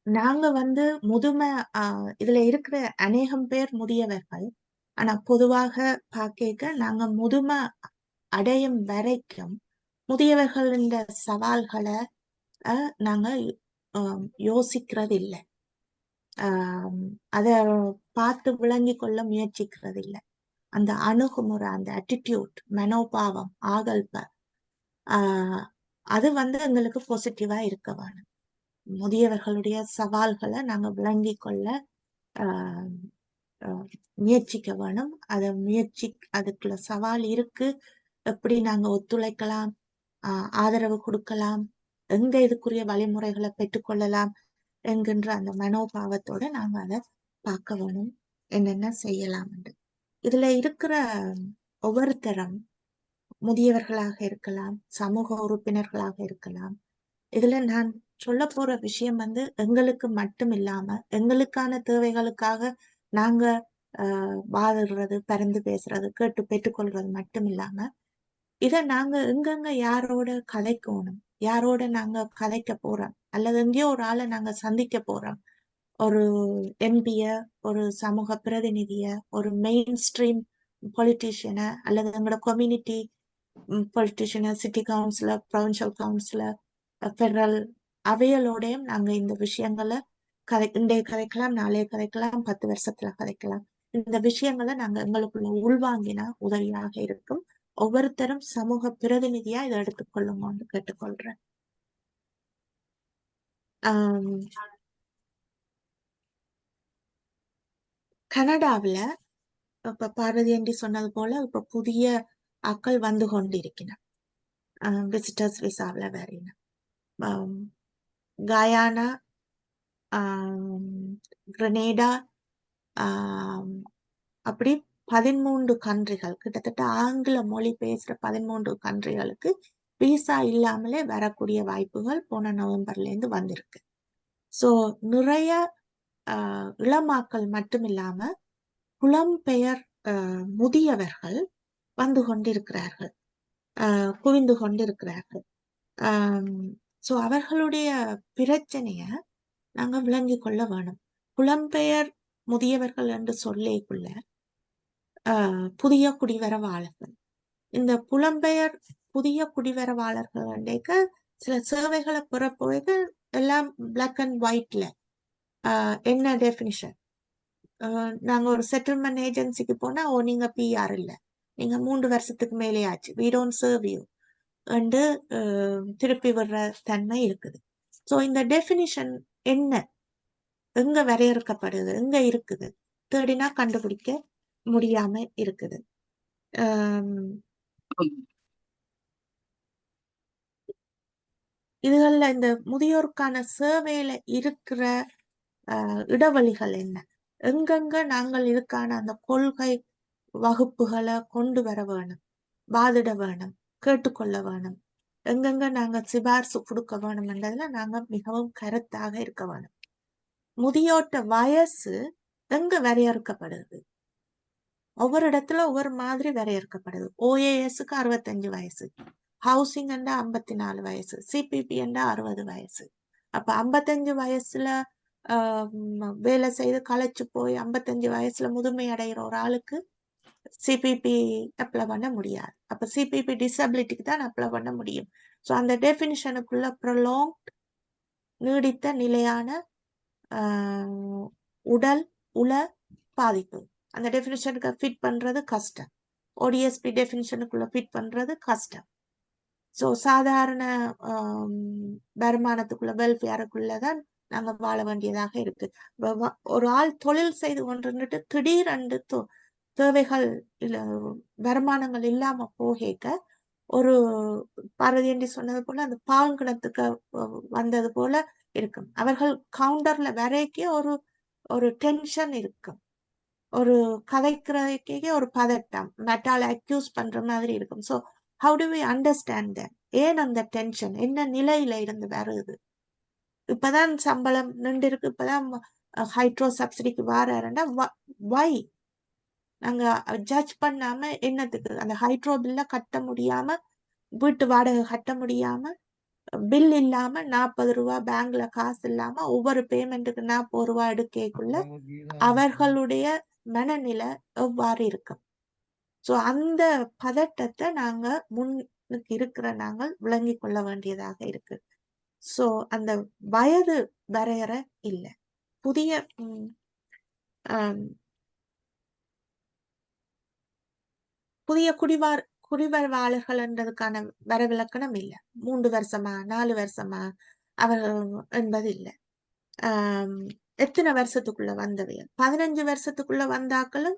நாங்க வந்து முதுமை இதுல இருக்கிற அநேகம் பேர் முதியவர்கள். ஆனா பொதுவாக பார்க்க நாங்க முதுமை அடையும் வரைக்கும் முதியவர்கள் இந்த சவால்களை நாங்க யோசிக்கிறது இல்லை. அத பார்த்து விளங்கி கொள்ள முயற்சிக்கிறது இல்லை. அந்த அணுகுமுறை, அந்த அட்டிடியூட், மனோபாவம், ஆகல்ப அது வந்து எங்களுக்கு பாசிட்டிவா இருக்க வேணும். முதியவர்களுடைய சவால்களை நாங்க விளங்கி கொள்ள முயற்சிக்க வேணும். அதுக்குள்ள சவால் இருக்கு, எப்படி நாங்க ஒத்துழைக்கலாம், ஆதரவு கொடுக்கலாம், எங்க இதுக்குரிய வழிமுறைகளை பெற்றுக்கொள்ளலாம் என்கின்ற அந்த மனோபாவத்தோட நாங்க அதை பார்க்க வேணும், என்னென்ன செய்யலாம் என்று. இதுல இருக்கிற ஒவ்வொருத்தரும் முதியவர்களாக இருக்கலாம், சமூக உறுப்பினர்களாக இருக்கலாம். இதுல நான் சொல்ல போற விஷயம் வந்து எங்களுக்கு மட்டும் இல்லாம எங்களுக்கான தேவைகளுக்காக நாங்க வாதிடுறது, பரிந்து பேசுறது, கேட்டு பெற்றுக்கொள்றது மட்டும் இல்லாம இத நாங்க எங்கெங்க யாரோட கதைக்கணும், யாரோட நாங்க கதைக்க போறோம், அல்லது எங்கேயோ ஒரு ஆளை நாங்க சந்திக்க போறோம், ஒரு எம்பிய, ஒரு சமூக பிரதிநிதிய, ஒரு மெயின் ஸ்ட்ரீம் பொலிட்டீஷியனை, அல்லது எங்களோட கம்யூனிட்டி பொலிட்டீஷியனை, city councillor, provincial councillor, federal அவைகளோடையும் நாங்க இந்த விஷயங்களை இன்றைய கதைக்கலாம், நாளைய கதைக்கலாம், 10 வருஷத்துல கதைக்கலாம். இந்த விஷயங்களை நாங்க எங்களுக்குள்ள உள்வாங்கினா உதவியாக இருக்கும். ஒவ்வொருத்தரும் சமூக பிரதிநிதியா இதை எடுத்துக்கொள்ளுங்கன்னு கேட்டுக்கொள்றேன். கனடாவில இப்ப பார்வதி ஆண்டி சொன்னது போல இப்ப புதிய ஆட்கள் வந்து கொண்டிருக்கிறார். விசிட்டர்ஸ் விசாவில வேறின கயானா, கிரனேடா, அப்படி 13 கண்ட்ரிகள், கிட்டத்தட்ட ஆங்கில மொழி பேசுற 13 கண்ட்ரிகளுக்கு விசா இல்லாமலே வரக்கூடிய வாய்ப்புகள் போன நவம்பர்ல இருந்து வந்திருக்கு. சோ நிறைய இளமாக்கள் மட்டும் இல்லாம புலம்பெயர் முதியவர்கள் வந்து கொண்டிருக்கிறார்கள், குவிந்து கொண்டிருக்கிறார்கள். சோ அவர்களுடைய பிரச்சனைய நாங்க விளங்கி கொள்ள வேணும். புலம்பெயர் முதியவர்கள் என்று சொல்லிக்குள்ள புதிய குடிவரவாளர்கள், இந்த புலம்பெயர் புதிய குடிவரவாளர்கள் சில சேவைகளை பெறப்போது எல்லாம் பிளாக் அண்ட் ஒயிட்ல என்ன டெபினிஷன், நாங்க ஒரு செட்டில்மெண்ட் ஏஜென்சிக்கு போனா நீங்க பிஆர் இல்ல, நீங்க 3 வருஷத்துக்கு மேலே ஆச்சு, we don't serve you என்று திருப்பி விடுற தன்மை இருக்குது. ஸோ இந்த டெஃபினிஷன் என்ன, எங்க வரையறுக்கப்படுது, எங்க இருக்குது, தேடினா கண்டுபிடிக்க முடியாம இருக்குது. இதுகள்ல இந்த முதியோருக்கான சேவையில இருக்கிற இடவழிகள் என்ன, எங்கெங்க நாங்கள் இதுக்கான அந்த கொள்கை வகுப்புகளை கொண்டு வர வேணும், வாதிட வேணும், கேட்டுக்கொள்ள வேணும், எங்கெங்க நாங்க சிபாரிசு கொடுக்க வேணும் என்றதுல நாங்க மிகவும் கருத்தாக இருக்க வேணும். முதியோட்ட வயசு எங்க வரையறுக்கப்படுது, ஒவ்வொரு இடத்துல ஒவ்வொரு மாதிரி வரையறுக்கப்படுது. ஓஏஎஸ்க்கு 65 வயசு, ஹவுசிங் 54 வயசு, சிபிபி 60 வயசு. அப்ப 55 வயசுல வேலை செய்து களைச்சு போய் 55 வயசுல முதுமை அடைகிற ஒரு ஆளுக்கு சிபிபி அப்ளை பண்ண முடியாது. அப்ப சிபிபி டிசபிலிட்டிக்கு தான் அப்ளை பண்ண முடியும். ஸோ அந்த டெஃபினிஷனுக்குள்ள ப்ரொலாங் நீடித்த நிலையான உடல் உள பாதிப்பு, அந்த டெஃபினிஷனுக்கு ஃபிட் பண்றது கஷ்டம். ஓடிஎஸ்பி டெஃபினிஷனுக்குள்ள ஃபிட் பண்றது கஷ்டம். ஸோ சாதாரண வருமானத்துக்குள்ள வெல்ஃபேருக்குள்ளதான் நாங்க வாழ வேண்டியதாக இருக்கு. ஒரு ஆள் தொழில் செய்து கொண்டிருந்துட்டு திடீரென்று தேவைகள் வருமானங்கள் இல்லாம போகேக்க ஒரு பாரதியண்டி சொன்னது போல அந்த பாங்கிணத்துக்கு வந்தது போல இருக்கும். அவர்கள் கவுண்டர்ல வரைக்கே ஒரு டென்ஷன் இருக்கும், ஒரு கதைக்கிறதுக்கே ஒரு பதட்டம், மெட்டால அக்யூஸ் பண்ற மாதிரி இருக்கும். So how do we understand that, ஏன் அந்த டென்ஷன், என்ன நிலையில இருந்து வருது, இப்பதான் சம்பளம் நின்று இருக்கு, இப்பதான் ஹைட்ரோ சப்சிடிக்கு வாரண்டா வை நாங்க ஜட்ஜ் பண்ணாம என்னத்துக்கு, அந்த ஹைட்ரோ பில்ல கட்ட முடியாம, வீட்டு வாடகை கட்ட முடியாம, பில் இல்லாம 40 ரூபா பேங்க்ல காசு இல்லாம ஒவ்வொரு பேமெண்ட்டுக்கு 40 ரூபா எடுக்கக்குள்ள அவர்களுடைய மனநிலை எவ்வாறு இருக்கும். ஸோ அந்த பதட்டத்தை நாங்க முன்னுக்கு இருக்கிற நாங்கள் விளங்கி கொள்ள வேண்டியதாக இருக்கு. ஸோ அந்த வயது வரையறை இல்லை. புதிய புதிய குடிவரவாளர்கள் என்றதுக்கான வரவிலக்கணம் இல்லை. 3 வருஷமா 4 வருஷமா அவர்கள் என்பது இல்லை. எத்தனை வருஷத்துக்குள்ள வந்தவையல், 15 வருஷத்துக்குள்ள வந்தாக்களும்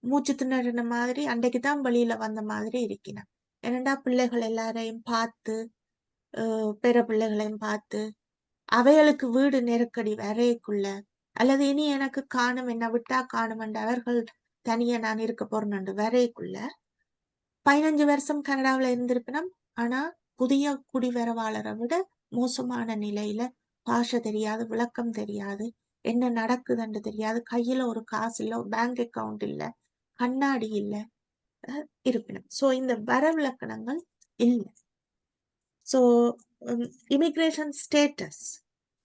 மூச்சு திணறின மாதிரி அன்றைக்குதான் வெளியில வந்த மாதிரி இருக்கிறான். ஏனண்டா பிள்ளைகள் எல்லாரையும் பார்த்து, பிற பிள்ளைகளையும் பார்த்து, அவைகளுக்கு வீடு நெருக்கடி வரைக்குள்ள, அல்லது இனி எனக்கு காணும், என்ன விட்டா காணும் என்று அவர்கள் தனியா நான் இருக்க போறேன் வரைக்குள்ள 15 வருஷம் கனடாவில் இருந்திருப்பினும், ஆனா புதிய குடிவரவாளரை விட மோசமான நிலையில, பாஷை தெரியாது, விளக்கம் தெரியாது, என்ன நடக்குதுன்னு தெரியாது, கையில ஒரு காசு இல்லை, பேங்க் அக்கவுண்ட் இல்லை, கண்ணாடி இல்லை இருப்பினும். ஸோ இந்த வரவிலக்கணங்கள் இல்லை. ஸோ இமிகிரேஷன் ஸ்டேட்டஸ்,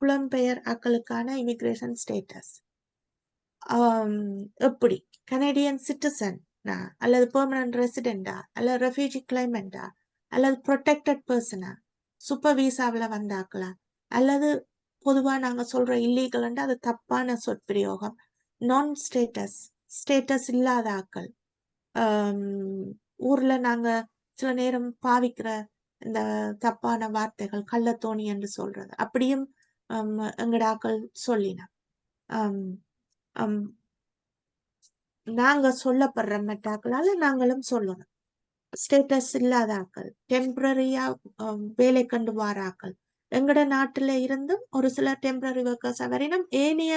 புலம்பெயர் ஆக்களுக்கான இமிகிரேஷன் ஸ்டேட்டஸ் எப்படி, கனேடியன் சிட்டிசன் அல்லது பெர்மனன்ட் ரெசிடென்டா, அல்லது ரெஃப்யூஜி கிளைமெண்டா, அல்லது ப்ரொடெக்டட் பர்சனா, சூப்பர் வீசாவில் வந்தாக்கலாம், அல்லது பொதுவா நாங்க சொல்ற இல்லீகல்ண்டா அது தப்பான சொற்பிரயோகம், நான் ஸ்டேட்டஸ் இல்லாத ஆக்கள், ஊர்ல நாங்க சில நேரம் பாவிக்கிற இந்த தப்பான வார்த்தைகள், கள்ளத்தோணி என்று சொல்றது, அப்படியும் எங்கட ஆக்கள் சொல்லினா நாங்க சொல்லப்படுற மெட்டாக்களால நாங்களும் சொல்லணும். ஸ்டேட்டஸ் இல்லாத ஆக்கள், டெம்பரரியா வேலை கண்டு வார ஆக்கள், எங்கட நாட்டுல இருந்தும் ஒரு சில டெம்பரரி ஒர்க்கர்ஸ் வரையிலும் ஏனைய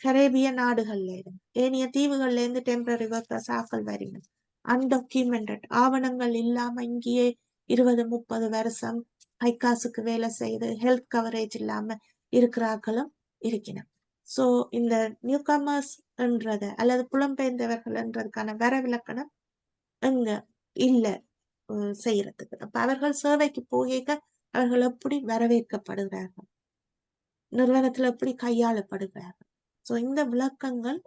கரேபிய நாடுகள்ல இருந்து, ஏனைய தீவுகள்ல இருந்து டெம்பரரி ஒர்க்கர்ஸ் ஆக்கள் வரையிலும் அன்டாக்குமெண்டட், ஆவணங்கள் இல்லாம இங்கேயே 20-30 வருஷம் ஹைகாசுக்கு வேலை செய்து ஹெல்த் கவரேஜ் இல்லாம இருக்கிறார்களும் இருக்கணும். ஸோ இந்த நியூ கமர்ஸ் என்றது அல்லது புலம்பெயர்ந்தவர்கள் என்றதுக்கான வரவிலக்கணம் எங்க இல்ல செய்யறதுக்கு. அப்ப அவர்கள் சேவைக்கு போக அவர்கள் எப்படி வரவேற்கப்படுகிறார்கள், நிறுவனத்துல எப்படி கையாளப்படுகிறார்கள். ஸோ இந்த விளக்கங்கள்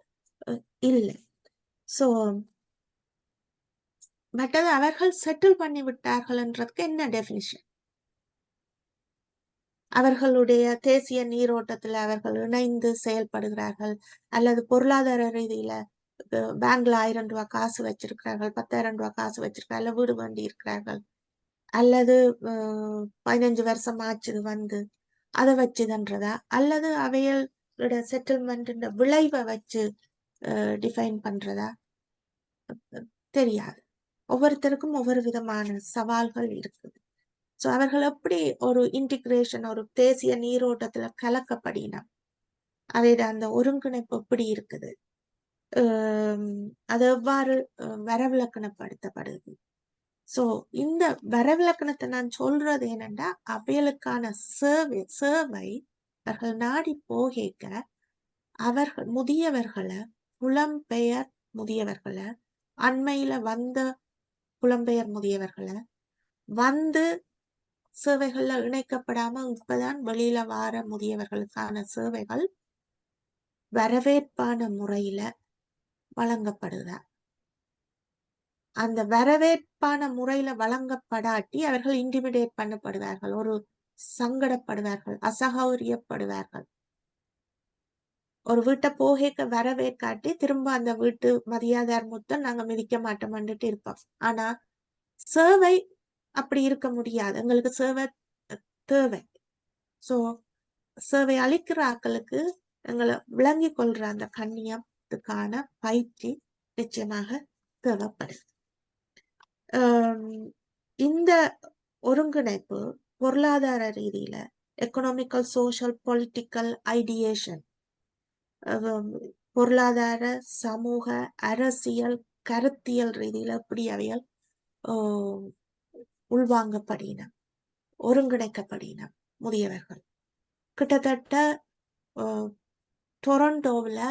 இல்லை. ஸோ மற்றது அவர்கள் செட்டில் பண்ணி விட்டார்கள் என்றதுக்கு என்ன டெபினிஷன், அவர்களுடைய தேசிய நீரோட்டத்துல அவர்கள் இணைந்து செயல்படுகிறார்கள், அல்லது பொருளாதார ரீதியில பேங்க்ல 1000 ரூபாய் காசு வச்சிருக்கிறார்கள், 10,000 ரூபாய் காசு வச்சிருக்கிறார்கள், அல்ல வீடு வேண்டி இருக்கிறார்கள், அல்லது 15 வருஷம் ஆச்சு வந்து அதை வச்சுதன்றதா, அல்லது அவையோட செட்டில்மெண்ட் விளைவை வச்சு டிஃபைன் பண்றதா தெரியாது. ஒவ்வொருத்தருக்கும் ஒவ்வொரு விதமான சவால்கள் இருக்குது. ஸோ அவர்கள் எப்படி ஒரு இன்டிகிரேஷன், ஒரு தேசிய நீரோட்டத்துல கலக்கப்படினா அவையோட அந்த ஒருங்கிணைப்பு எப்படி இருக்குது, அது எவ்வாறு வரவிலக்கணப்படுத்தப்படுது. ஸோ இந்த வரவிலக்கணத்தை நான் சொல்றது என்னன்னா, அவைகளுக்கான சேவை அவர்கள் நாடி போகேக்க அவர்கள் முதியவர்களை, புலம்பெயர் முதியவர்களை, அண்மையில வந்த புலம்பெயர் முதியவர்களை வந்து சேவைகள்ல இணைக்கப்படாம இப்பதான் வெளியில வார முதியவர்களுக்கான சேவைகள் வரவேற்பான முறையில வழங்கப்படுதா. அந்த வரவேற்பான முறையில வழங்கப்படாட்டி அவர்கள் இன்டிமிடேட் பண்ணப்படுவார்கள், ஒரு சங்கடப்படுவார்கள், அசகௌரியப்படுவார்கள். ஒரு வீட்டை போகேக்க வரவேற்காட்டி திரும்ப அந்த வீட்டு மரியாதையார் மொத்தம் நாங்க மிதிக்க மாட்டோம்னுட்டு இருப்போம். ஆனா சேவை அப்படி இருக்க முடியாது. எங்களுக்கு சேவை தேவை. சோ சேவை அளிக்கிற ஆக்களுக்கு எங்களை விளங்கி கொள்ற அந்த கண்ணியத்துக்கான பயிற்சி நிச்சயமாக தேவைப்படுது. இந்த ஒருங்கிணைப்பு பொருளாதார ரீதியில எக்கனாமிக்கல், சோஷியல், பொலிட்டிக்கல் ஐடியேஷன், பொருளாதார, சமூக, அரசியல், கருத்தியல் ரீதியில எப்படி அவைகள் உள்வாங்கப்படின, ஒருங்கிணைக்கப்படின முதியவர்கள். கிட்டத்தட்ட டொரண்டோவில்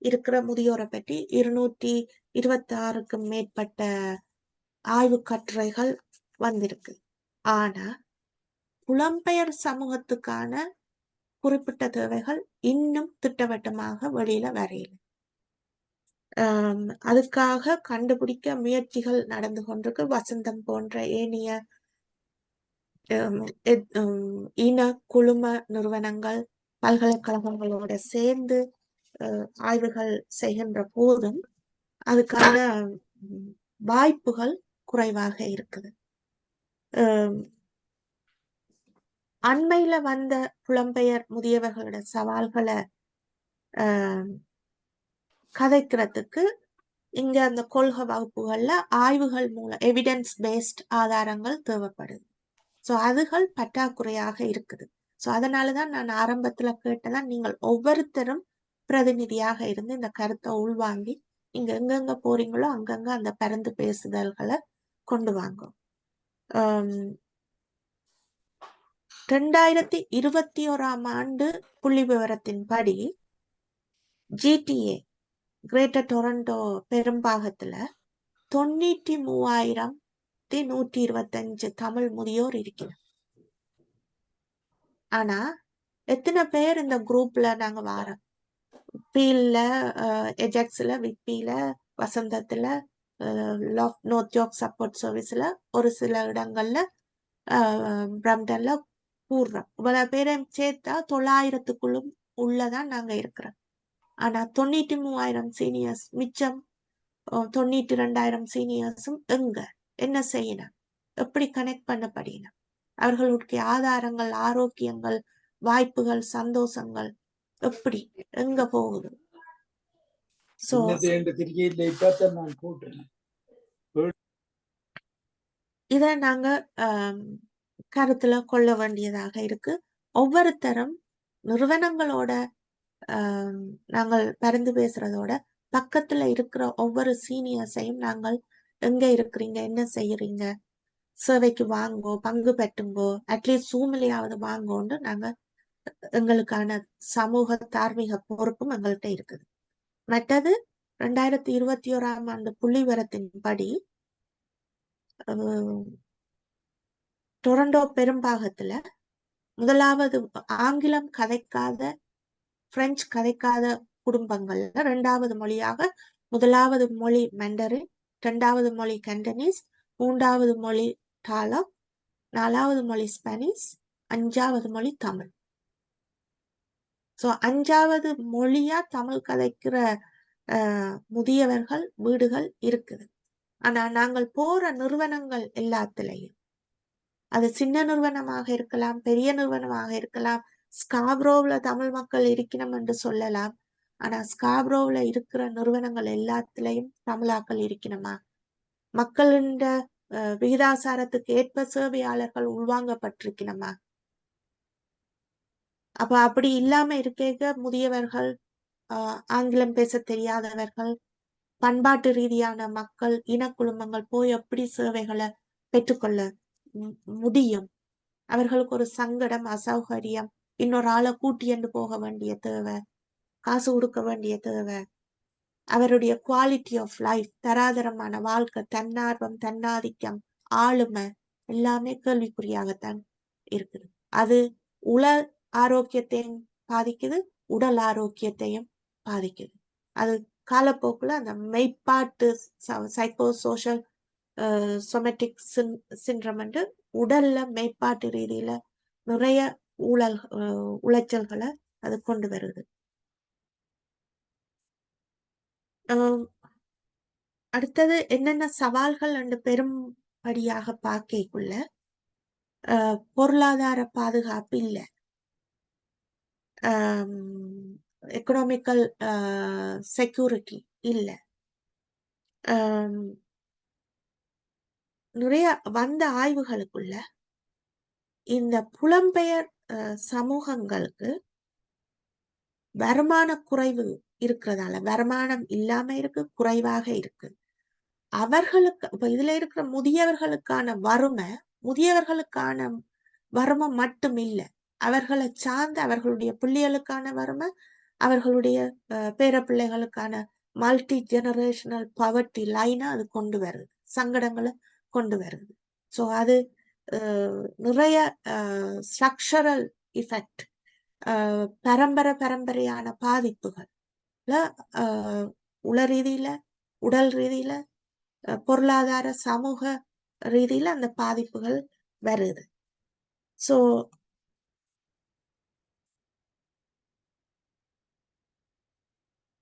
இருக்கிற முதியோரை பற்றி 226க்கும் மேற்பட்ட ஆய்வு கட்டுரைகள் வந்திருக்கு. ஆனா புலம்பெயர் சமூகத்துக்கான குறிப்பிட்ட தேவைகள் இன்னும் திட்டவட்டமாக வெளியில வரையில. அதுக்காக கண்டுபிடிக்க முயற்சிகள் நடந்து கொண்டிருக்கு. வசந்தம் போன்ற ஏனைய இன குழும நிறுவனங்கள், பல்கலைக்கழகங்களோட சேர்ந்து ஆய்வுகள் செய்கின்ற போதும் அதுக்கான வாய்ப்புகள் குறைவாக இருக்குது. அண்மையில வந்த புலம்பெயர் முதியவர்களோட சவால்களை கதைக்கிறதுக்கு இங்க அந்த கொள்கை வகுப்புகள்ல ஆய்வுகள் மூலம் எவிடன்ஸ் பேஸ்ட் ஆதாரங்கள் தேவைப்படுது. ஸோ அதுகள் பற்றாக்குறையாக இருக்குது. ஸோ அதனாலதான் நான் ஆரம்பத்துல கேட்டதான், நீங்கள் ஒவ்வொருத்தரும் பிரதிநிதியாக இருந்து இந்த கருத்தை உள்வாங்கி நீங்க எங்கெங்க போறீங்களோ அங்கங்க அந்த பரந்து பேசுதல்களை கொண்டு வாங்க. 2021 ஆண்டு புள்ளி விவரத்தின்படி GTA கிரேட்டர் டொரண்டோ பெரும்பாகத்துல 93,125 தமிழ் முதியோர் இருக்கிறார். ஆனா எத்தனை பேர் இந்த குரூப்ல நாங்க வாரோம்? பீல்ல, எஜெக்ஸ்ல, விப்பில, வசந்தத்துல, நோர்த் ஜோக் சப்போர்ட் சர்வீஸ்ல, ஒரு சில இடங்கள்ல பிரம்டன்ல கூடுறோம். இவ்வளவு பேரையும் சேர்த்தா 900க்குள்ளும் உள்ளதான் நாங்க இருக்கிறோம். ஆனா 93,000 சீனியர்ஸ், மிச்சம் 92,000 சீனியர்ஸும் எங்க என்ன செய்யணும், எப்படி கனெக்ட் பண்ணப்படினா, அவர்களுடைய ஆதாரங்கள், ஆரோக்கியங்கள், வாய்ப்புகள், சந்தோஷங்கள் எப்படி எங்க போகுது? சோ இத நாங்க கருத்துல கொள்ள வேண்டியதாக இருக்கு. ஒவ்வொருத்தரும் நிறுவனங்களோட நாங்கள் பரிந்து பேசுறதோட பக்கத்துல இருக்கிற ஒவ்வொரு சீனியர்ஸையும் நாங்கள் எங்க இருக்கிறீங்க, என்ன செய்யறீங்க, சேவைக்கு வாங்கோ, பங்கு பெற்றுங்கோ, அட்லீஸ்ட் சூழ்நிலையாவது வாங்கோன்னு நாங்க எங்களுக்கான சமூக தார்மீக பொறுப்பும் எங்கள்கிட்ட இருக்குது. மற்றது 2021 ஆண்டு புள்ளிவிவரத்தின்படி டொரண்டோ பெரும்பாகத்துல முதலாவது ஆங்கிலம் கதைக்காத, பிரெஞ்சு கதைக்காத குடும்பங்கள்ல 2வது மொழியாக முதலாவது மொழி மண்டரின், 2வது மொழி கண்டனீஸ், 3வது மொழி டாலா, 4வது மொழி ஸ்பானிஷ், 5வது மொழி தமிழ். சோ 5வது மொழியா தமிழ் கதைக்கிற முதியவர்கள் வீடுகள் இருக்குது. ஆனா நாங்கள் போற நிறுவனங்கள் எல்லாத்திலையும், அது சின்ன நிறுவனமாக இருக்கலாம், பெரிய நிறுவனமாக இருக்கலாம். ஸ்காப்ரோவ்ல தமிழ் மக்கள் இருக்கணும் என்று சொல்லலாம். ஆனா ஸ்காப்ரோவ்ல இருக்கிற நிறுவனங்கள் எல்லாத்திலையும் தமிழாக்கள் இருக்கணுமா? மக்களின் விகிதாசாரத்துக்கு ஏற்ப சேவையாளர்கள் உள்வாங்கப்பட்டிருக்கணுமா? அப்ப அப்படி இல்லாம இருக்க முதியவர்கள், ஆங்கிலம் பேச தெரியாதவர்கள், பண்பாட்டு ரீதியான மக்கள், இனக்குழுமங்கள் போய் எப்படி சேவைகளை பெற்றுக்கொள்ள முடியும்? அவர்களுக்கு ஒரு சங்கடம், அசௌகரியம், இன்னொரு ஆளை கூட்டியண்டு போக வேண்டிய தேவை, காசு கொடுக்க வேண்டிய தேவை, அவருடைய குவாலிட்டி ஆஃப் லைஃப், தராதரமான வாழ்க்கை, தன்னார்வம், தன்னாதிக்கம், ஆளுமை எல்லாமே கேள்விக்குறியாகத்தான் இருக்குது. அது உள ஆரோக்கியத்தையும் பாதிக்குது, உடல் ஆரோக்கியத்தையும் பாதிக்குது. அது காலப்போக்குல அந்த மெய்ப்பாட்டு சைக்கோ சோஷியல் சொமேட்டிக் சிண்ட்ரம் என்று உடல்ல மெய்ப்பாட்டு ரீதியில நிறைய உளைச்சல்களை அது கொண்டு வருது. அடுத்தது என்னென்ன சவால்கள் என்று பெரும்படியாக பார்க்கக்குள்ள பொருளாதார பாதுகாப்பு இல்லை, எக்கனாமிக்கல் செக்யூரிட்டி இல்லை. நிறைய வந்த ஆய்வுகளுக்குள்ள இந்த புலம்பெயர் சமூகங்களுக்கு வருமான குறைவு இருக்கிறதால, வருமானம் இல்லாம இருக்கு, குறைவாக இருக்கு. அவர்களுக்கு இப்ப இதுல இருக்கிற முதியவர்களுக்கான முதியவர்களுக்கான வறுமை மட்டும் இல்லை, அவர்களை சார்ந்த அவர்களுடைய பிள்ளைகளுக்கான வறுமை, அவர்களுடைய பேர பிள்ளைகளுக்கான மல்டி ஜெனரேஷனல் பவர்ட்டி லைனா அது கொண்டு வருது, சங்கடங்களை கொண்டு வருது. ஸோ அது நிறைய ஸ்ட்ரக்சரல் இஃபெக்ட், பரம்பரையான பாதிப்புகள்ல உள ரீதியில, உடல் ரீதியில, பொருளாதார சமூக ரீதியில அந்த பாதிப்புகள் வருது. ஸோ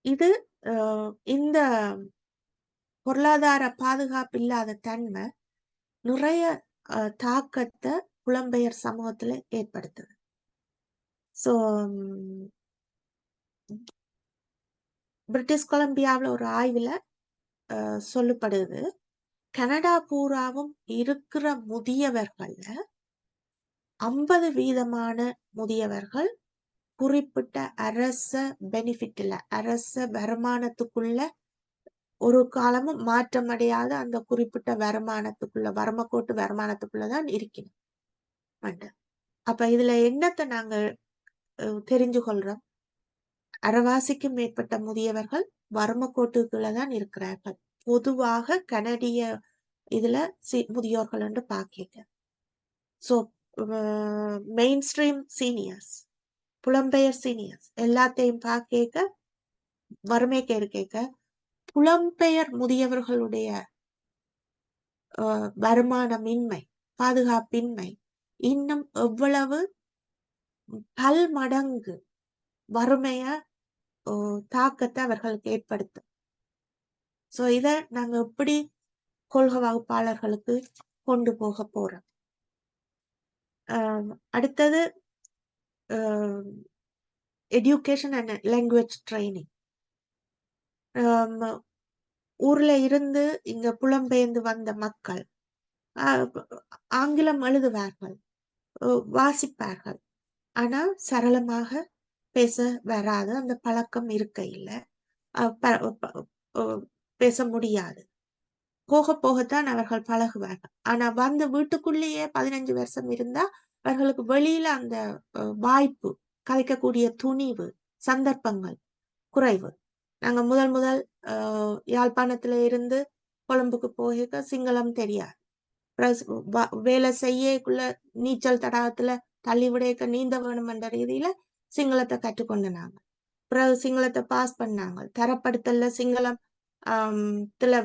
இது இந்த பொருளாதார பாதுகாப்பு இல்லாத தன்மை நிறைய தாக்கத்தை புலம்பெயர் சமூகத்துல ஏற்படுத்துது. ஸோ பிரிட்டிஷ் கொலம்பியாவில் ஒரு ஆய்வுல சொல்லப்படுது, கனடா பூராவும் இருக்கிற முதியவர்கள்ல 50% முதியவர்கள் குறிப்பிட்ட அரச பெனிஃபிட்ல, அரச வருமானத்துக்குள்ள ஒரு காலமும் மாற்றமடையாத அந்த குறிப்பிட்ட வருமானத்துக்குள்ள, வறுமைக்கோட்டு வருமானத்துக்குள்ளதான் இருக்கணும். அப்ப இதுல என்னத்தை நாங்க தெரிஞ்சு கொள்றோம்? அரைவாசிக்கும் மேற்பட்ட முதியவர்கள் வறுமைக்கோட்டுக்குள்ளதான் இருக்கிறார்கள் பொதுவாக கனடிய இதுல முதியோர்கள் என்று பார்க்க. ஸோ மெயின் ஸ்ட்ரீம் சீனியர்ஸ், புலம்பெயர் சீனியர்ஸ் எல்லாத்தையும் பார்க்க வறுமைக்கு இருக்க, புலம்பெயர் முதியவர்களுடைய வருமானமின்மை, பாதுகாப்பின்மை இன்னும் எவ்வளவு பல்மடங்கு வறுமைய தாக்கத்தை அவர்களுக்கு ஏற்படுத்தும். சோ இத நாங்க எப்படி கொள்கை வகுப்பாளர்களுக்கு கொண்டு போக போறோம்? அடுத்தது எஜுகேஷன் அண்ட் லாங்குவேஜ் ட்ரைனிங். ஊர்ல இருந்து இங்க புலம்பெயர்ந்து வந்த மக்கள் ஆங்கிலம் எழுதுவார்கள், வாசிப்பார்கள், ஆனா சரளமாக பேச வராது, அந்த பழக்கம் இருக்க இல்லை, பேச முடியாது. போக போகத்தான் அவர்கள் பழகுவார்கள். ஆனா வந்து வீட்டுக்குள்ளேயே 15 வருஷம் இருந்தா அவர்களுக்கு வெளியில அந்த வாய்ப்பு, கதைக்கக்கூடிய துணிவு, சந்தர்ப்பங்கள் குறைவு. நாங்க முதல் யாழ்ப்பாணத்துல இருந்து கொழும்புக்கு போக சிங்களம் தெரியாது. வேலை செய்யக்குள்ள நீச்சல் தடாகத்துல தள்ளி விடையக்க நீந்த வேணும் என்ற ரீதியில சிங்களத்தை கற்றுக்கொண்டு நாங்க பிறகு சிங்களத்தை பாஸ் பண்ணாங்க. தரப்படுத்தல சிங்களம்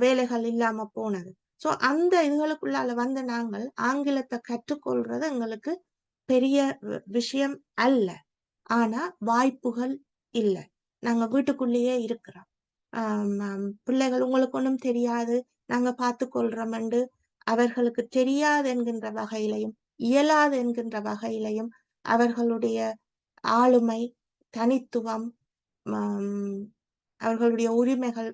வேலைகள் இல்லாம போனது. சோ அந்த இதுகளுக்குள்ளால வந்து நாங்கள் ஆங்கிலத்தை கற்றுக்கொள்றது எங்களுக்கு பெரிய விஷயம் அல்ல. ஆனா வாய்ப்புகள் இல்ல. நாங்க வீட்டுக்குள்ளேயே இருக்கிறோம். பிள்ளைகள் உங்களுக்கு ஒண்ணும் தெரியாது, நாங்க பார்த்துக்கொள்றோமென்று அவர்களுக்கு தெரியாது என்கின்ற வகையிலையும், இயலாது என்கின்ற வகையிலையும் அவர்களுடைய ஆளுமை, தனித்துவம், அவர்களுடைய உரிமைகள்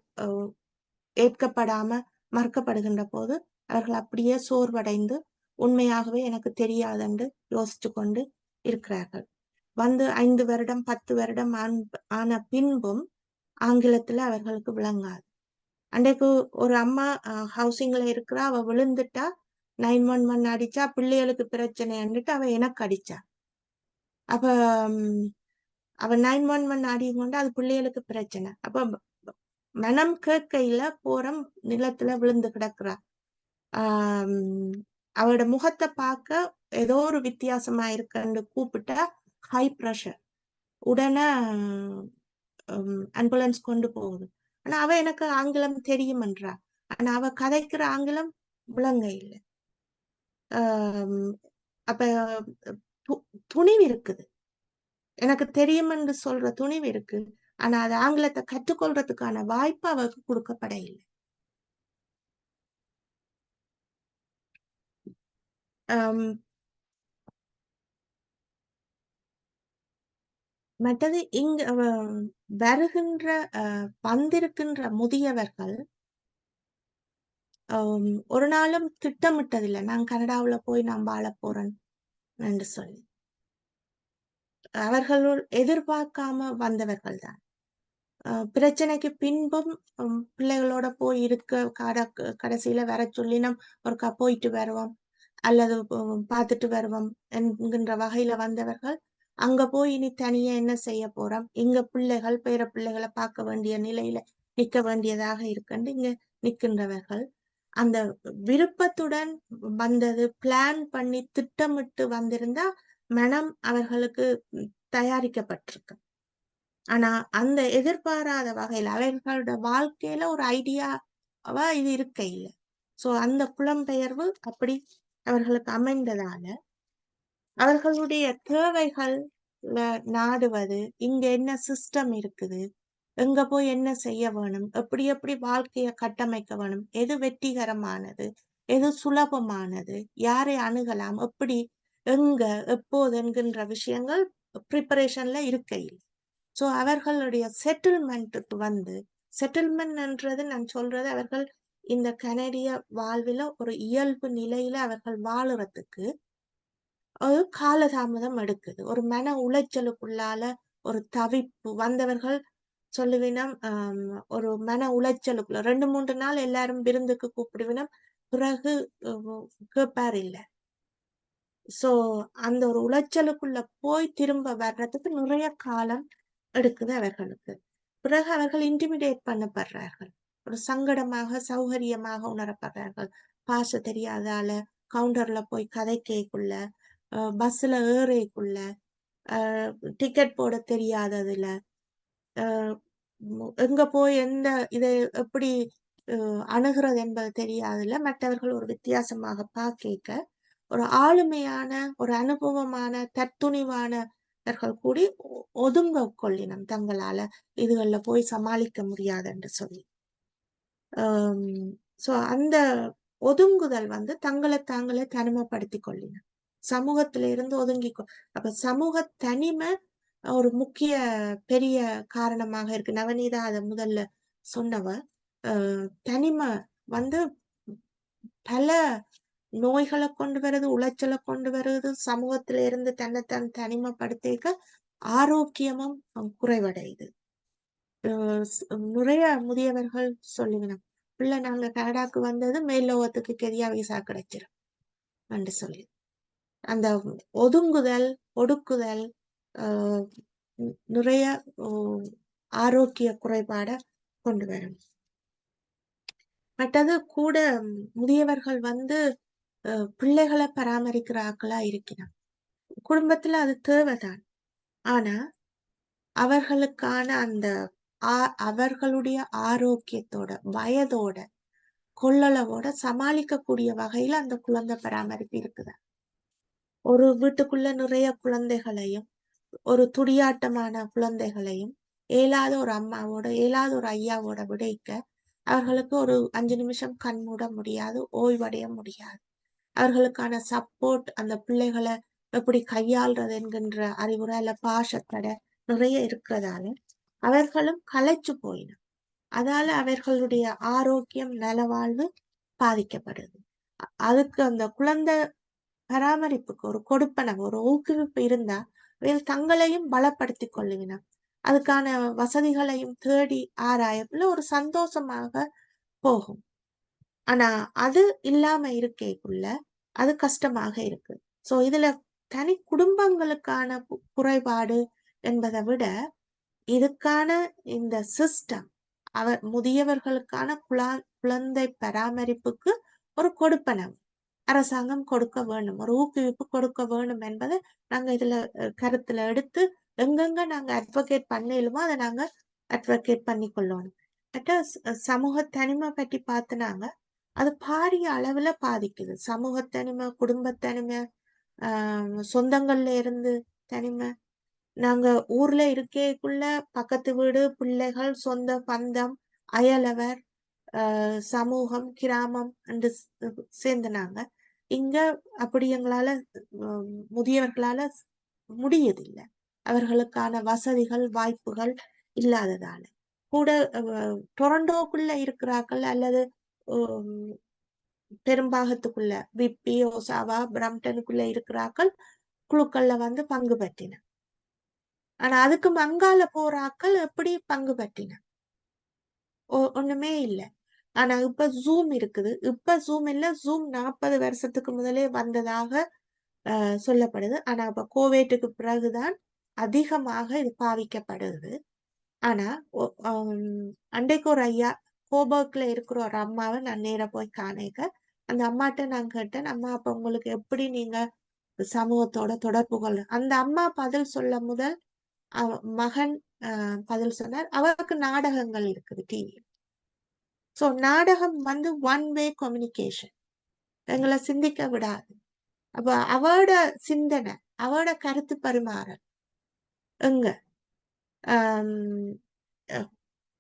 ஏற்கப்படாம மறுக்கப்படுகின்ற போது அவர்கள் அப்படியே சோர்வடைந்து உண்மையாகவே எனக்கு தெரியாதென்று யோசிச்சு கொண்டு இருக்கிறார்கள். வந்து 5 வருடம் 10 வருடம் ஆன பின்பும் ஆங்கிலத்துல அவர்களுக்கு விளங்காது. அன்றைக்கு ஒரு அம்மா ஹவுசிங்ல இருக்கிறா, அவ விழுந்துட்டா 911 அடிச்சா, பிள்ளைகளுக்கு பிரச்சனைன்னுட்டு அவ எனக்கு அடிச்சா. அப்ப அவ 911 அடியும் கொண்டு அது பிள்ளைகளுக்கு பிரச்சனை. அப்ப மனம் கேட்கையில போறம் நிலத்துல விழுந்து கிடக்குறா. அவளோட முகத்தை பார்க்க ஏதோ ஒரு வித்தியாசமா இருக்குன்னு கூப்பிட்டா ஹை ப்ரெஷர். உடனே ஆம்புலன்ஸ் கொண்டு போகுது. ஆனா அவ எனக்கு ஆங்கிலம் தெரியுமன்றா. ஆனா அவ கதைக்கிற ஆங்கிலம் விளங்க இல்லை. அப்ப துணிவு இருக்குது, எனக்கு தெரியும் என்று சொல்ற துணிவு இருக்கு. ஆனா அது ஆங்கிலத்தை கற்றுக்கொள்றதுக்கான வாய்ப்பு அவருக்கு கொடுக்கப்பட இல்லை. மற்றது இங்க வருகின்ற வந்திருக்கின்ற முதியவர்கள் ஒரு நாளும் திட்டமிட்டதில்லை, நான் கனடாவுல போய் நான் வாழ போறேன் என்று சொல்லி. அவர்களுள் எதிர்பார்க்காம வந்தவர்கள் தான். பிரச்சனைக்கு பின்பும் பிள்ளைகளோட போய் இருக்க கடைசியில வர சொல்லி ஒருக்கா போயிட்டு வருவோம் அல்லது பார்த்துட்டு வருவோம் என்கின்ற வகையில வந்தவர்கள் அங்க போய் இனி தனியா என்ன செய்ய போறோம், இங்க பிள்ளைகள் பேர பிள்ளைகளை பார்க்க வேண்டிய நிலையில நிக்க வேண்டியதாக இருக்குன்னு இங்க நிற்கின்றவர்கள். அந்த விருப்பத்துடன் வந்தது, பிளான் பண்ணி திட்டமிட்டு வந்திருந்தா மனம் அவர்களுக்கு தயாரிக்கப்பட்டிருக்கு. ஆனா அந்த எதிர்பாராத வகையில அவர்களோட வாழ்க்கையில ஒரு ஐடியாவா இது இருக்க இல்லை. சோ அந்த புலம்பெயர்வு அப்படி அவர்களுக்கு அமைந்ததால அவர்களுடைய தேவைகள் நாடுவது, இங்க என்ன சிஸ்டம் இருக்குது, எங்க போய் என்ன செய்ய வேணும், எப்படி எப்படி வாழ்க்கைய கட்டமைக்க வேணும், எது வெற்றிகரமானது, எது சுலபமானது, யாரை அணுகலாம், எப்படி, எங்க, எப்போது என்கின்ற விஷயங்கள் ப்ரிப்பரேஷன்ல இருக்கையில். சோ அவர்களுடைய செட்டில்மெண்ட்டுக்கு வந்து, செட்டில்மெண்ட்ன்றது நான் சொல்றது அவர்கள் இந்த கனடிய வாழ்வில ஒரு இயல்பு நிலையில அவர்கள் வாழுறதுக்கு ஒரு காலதாமதம் எடுக்குது. ஒரு மன உளைச்சலுக்குள்ளால ஒரு தவிப்பு வந்தவர்கள் சொல்லுவினம். ஒரு மன உளைச்சலுக்குள்ள 2-3 நாள் எல்லாரும் விருந்துக்கு கூப்பிடுவினம், பிறகு கேட்பார் இல்ல. சோ அந்த ஒரு உளைச்சலுக்குள்ள போய் திரும்ப வர்றதுக்கு நிறைய காலம் எடுக்குது அவர்களுக்கு. பிறகு அவர்கள் இன்டிமிடேட் பண்ணப்படுறார்கள், ஒரு சங்கடமாக சௌகரியமாக உணரப்படுறார்கள். பாச தெரியாதால கவுண்டர்ல போய் கதைக்குள்ள, பஸ்ல ஏறைக்குள்ள, டிக்கெட் போட தெரியாததுல, எங்க போய் எந்த இதை எப்படி அணுகிறது என்பது தெரியாதுல மற்றவர்கள் ஒரு வித்தியாசமாக பார்க்க, ஒரு ஆளுமையான ஒரு அனுபவமான தற்துணிவானவர்கள் கூடி ஒதுங்க கொள்ளினம் தங்களால இதுகள்ல போய் சமாளிக்க முடியாது என்று சொல்லி. சோ அந்த ஒதுங்குதல் வந்து தங்களை தாங்களே தனிமைப்படுத்தி கொள்ளினம், சமூகத்தில இருந்து அப்ப சமூக தனிமை ஒரு முக்கிய பெரிய காரணமாக இருக்கு. நவநீதா அத முதல்ல சொன்னவ. தனிமை வந்து பல நோய்களை கொண்டு வருது, உளைச்சலை கொண்டு வருது. சமூகத்தில இருந்து தன்னைத்தான் தனிமைப்படுத்திக்க ஆரோக்கியமும் குறைவடையுது. நிறைய முதியவர்கள் சொல்லுவினம், பிள்ளை நாங்க கனடாக்கு வந்தது மேல்லோகத்துக்கு கெரியா விசா கிடைச்சிரும் என்று சொல்லி. அந்த ஒதுங்குதல், ஒடுக்குதல் நிறைய ஆரோக்கிய குறைபாட கொண்டு வரும். மற்றது கூட முதியவர்கள் வந்து பிள்ளைகளை பராமரிக்கிற ஆக்களா இருக்கிறார். குடும்பத்துல அது தேவைதான். ஆனா அவர்களுக்கான அந்த அவர்களுடைய ஆரோக்கியத்தோட, வயதோட, கொள்ளளவோட சமாளிக்கக்கூடிய வகையில அந்த குழந்தை பராமரிப்பு இருக்குதா. ஒரு வீட்டுக்குள்ள நிறைய குழந்தைகளையும் ஒரு துடியாட்டமான குழந்தைகளையும் இயலாத ஒரு அம்மாவோட இயலாத ஒரு ஐயாவோட விடைக்க அவர்களுக்கு ஒரு 5 நிமிஷம் கண் மூட முடியாது, ஓய்வடைய முடியாது. அவர்களுக்கான சப்போர்ட் அந்த பிள்ளைகளை எப்படி கையாள்றது என்கின்ற அறிவுரை அல்ல பாஷத்தடை நிறைய இருக்கிறதால அவர்களும் களைச்சு போயின. அதால அவர்களுடைய ஆரோக்கியம் நலவாழ்வு பாதிக்கப்படுது. அதுக்கு அந்த குழந்தை பராமரிப்புக்கு ஒரு கொடுப்பனவு ஒரு ஊக்குவிப்பு இருந்தா அவைகள் தங்களையும் பலப்படுத்திக் கொள்ளுவின. அதுக்கான வசதிகளையும் தேடி ஆராயக்குள்ள ஒரு சந்தோஷமாக போகும். ஆனா அது இல்லாம இருக்கேக்குள்ள அது கஷ்டமாக இருக்கு. சோ இதுல தனி குடும்பங்களுக்கான குறைபாடு என்பதை விட இதுக்கான இந்த சிஸ்டம் முதியவர்களுக்கான குழந்தை பராமரிப்புக்கு ஒரு கொடுப்பனவு அரசாங்கம் கொடுக்க வேண்டும், ஒரு ஊக்குவிப்பு கொடுக்க வேண்டும் என்பதை நாங்க இதுல கருத்துல எடுத்து எங்கெங்க நாங்க அட்வொகேட் பண்ணலுமோ அதை நாங்க அட்வொகேட் பண்ணி கொள்ளணும். சமூக தனிமை பற்றி பார்த்துனாங்க, அது பாரிய அளவுல பாதிக்குது. சமூக தனிமை, குடும்ப தனிமை, சொந்தங்கள்ல இருந்து தனிமை. நாங்க ஊர்ல இருக்கேக்குள்ள பக்கத்து வீடு, பிள்ளைகள், சொந்த பந்தம், அயலவர், சமூகம், கிராமம் என்று சேர்ந்தனாங்க. இங்க அப்படி எங்களால முதியவர்களால முடியதில்லை. அவர்களுக்கான வசதிகள் வாய்ப்புகள் இல்லாததால கூட டொரண்டோக்குள்ள இருக்கிறார்கள் அல்லது பெரும்பாகத்துக்குள்ள விப்பி, ஒசாவா, பிரம்டனுக்குள்ள இருக்கிறார்கள் குழுக்கள்ல வந்து பங்கு பற்றின. ஆனா அதுக்கு மங்கால போறாக்கள் எப்படி பங்கு பற்றின ஒண்ணுமே இல்லை. ஆனா இப்ப ஜூம் இருக்குது. இப்ப ஜூம் இல்ல, ஜூம் 40 வருஷத்துக்கு முதலே வந்ததாக சொல்லப்படுது. ஆனா இப்ப கோவிட்டுக்கு பிறகுதான் அதிகமாக இது பாவிக்கப்படுது. ஆனா அன்றைக்கு ஒரு ஐயா கோபர்க்ல இருக்கிற ஒரு அம்மாவை நான் நேர போய் காணேக்க அந்த அம்மாட்ட நான் கேட்டேன், அம்மா அப்ப உங்களுக்கு எப்படி நீங்க சமூகத்தோட தொடர்பு கொள்ள? அந்த அம்மா பதில் சொல்ல முதல் மகன் பதில் சொன்னார், அவருக்கு நாடகங்கள் இருக்குது டிவி. சோ நாடகம் வந்து ஒன் வே கம்யூனிகேஷன், எங்களை சிந்திக்க விடாது. அப்ப அவட சிந்தனை, அவட கருத்து பரிமாறல் எங்க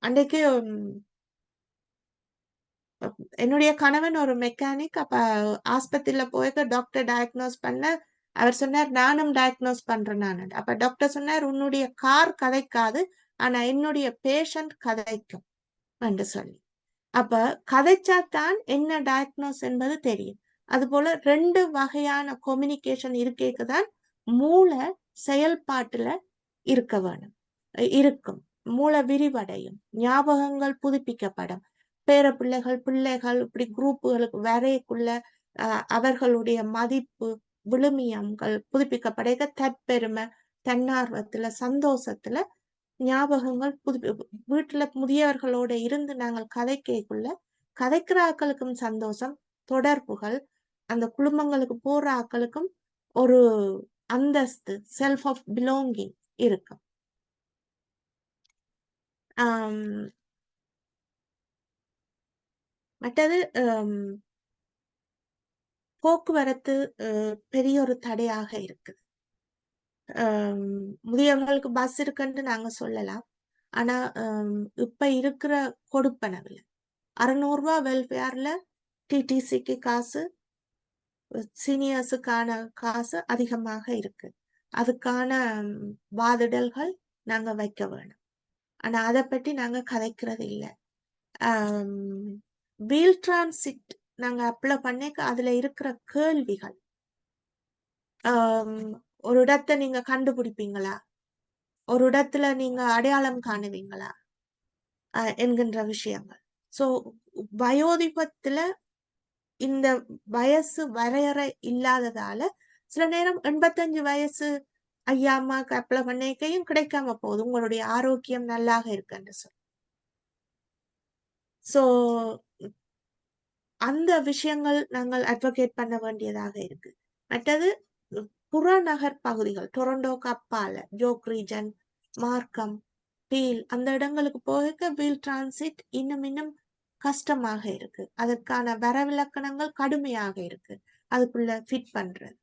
அன்றைக்கு என்னுடைய கணவன் ஒரு மெக்கானிக். அப்ப ஆஸ்பத்திரியில போய் டாக்டர் டயக்னோஸ் பண்ண அவர் சொன்னார், நானும் டயக்னோஸ் பண்றேன் நான். அப்ப டாக்டர் சொன்னார், உன்னுடைய கார் கதைக்காது, ஆனா என்னுடைய பேஷண்ட் கதைக்கும் என்று சொல்லி. அப்ப கதைச்சாத்தான் என்ன டயக்னோஸ் என்பது தெரியும். அது போல 2 வகையான கம்யூனிகேஷன் இருக்கேக்குதான் மூளை செயல்பாட்டுல இருக்க வேணும், இருக்கும். மூளை விரிவடையும், ஞாபகங்கள் புதுப்பிக்கப்படும். பேர பிள்ளைகள் இப்படி குரூப்புகளுக்கு வரைக்குள்ள அவர்களுடைய மதிப்பு விழுமியங்கள் புதுப்பிக்கப்பட தற்பெருமை, தன்னார்வத்துல, சந்தோஷத்துல ஞாபகங்கள் வீட்டுல முதியவர்களோட இருந்து நாங்கள் கதைக்குள்ள கதைக்கிற ஆக்களுக்கும் சந்தோஷம், தொடர்புகள், அந்த குடும்பங்களுக்கு போற ஆக்களுக்கும் ஒரு அந்தஸ்து, செல்ஃப் ஆஃப் பிலாங்கிங் இருக்கும். மற்றது போக்குவரத்து பெரிய ஒரு தடையாக இருக்குது. முதியவர்களுக்கு பஸ் இருக்குன்னு நாங்க சொல்லலாம். ஆனா இப்ப இருக்கிற கொடுப்பனவுல 600 ரூபாய் வெல்ஃபேர்ல டிடிசிக்கு காசு, சீனியர்ஸுக்கான காசு அதிகமாக இருக்கு. அதுக்கான வாதிடல்கள் நாங்க வைக்க வேணும். ஆனா அதை பற்றி நாங்க கதைக்கிறது இல்லை. வீல் டிரான்சிட் நாங்க அப்ளை பண்ணி அதுல இருக்கிற கேள்விகள், ஒரு இடத்தை நீங்க கண்டுபிடிப்பீங்களா, ஒரு இடத்துல நீங்க அடையாளம் காணுவீங்களா என்கின்ற விஷயங்கள். சோ வயோதிபத்துல இந்த வயசு வரையறை இல்லாததால சில நேரம் 85 வயசு ஐயா அம்மாக்கு அப்ளை பண்ணிக்கையும் கிடைக்காம போகுது, உங்களுடைய ஆரோக்கியம் நல்லாக இருக்குன்னு சொல்லி. சோ அந்த விஷயங்கள் நாங்கள் அட்வொகேட் பண்ண வேண்டியதாக இருக்கு. மற்றது புறநகர் பகுதிகள், டொரண்டோக்கு அப்பால ஜோக் ரீஜன், மார்க்கம், பீல் அந்த இடங்களுக்கு போக வீல் டிரான்சிட் இன்னும் கஷ்டமாக இருக்கு. அதற்கான வரவிலக்கணங்கள் கடுமையாக இருக்கு அதுக்குள்ள ஃபிட் பண்றது.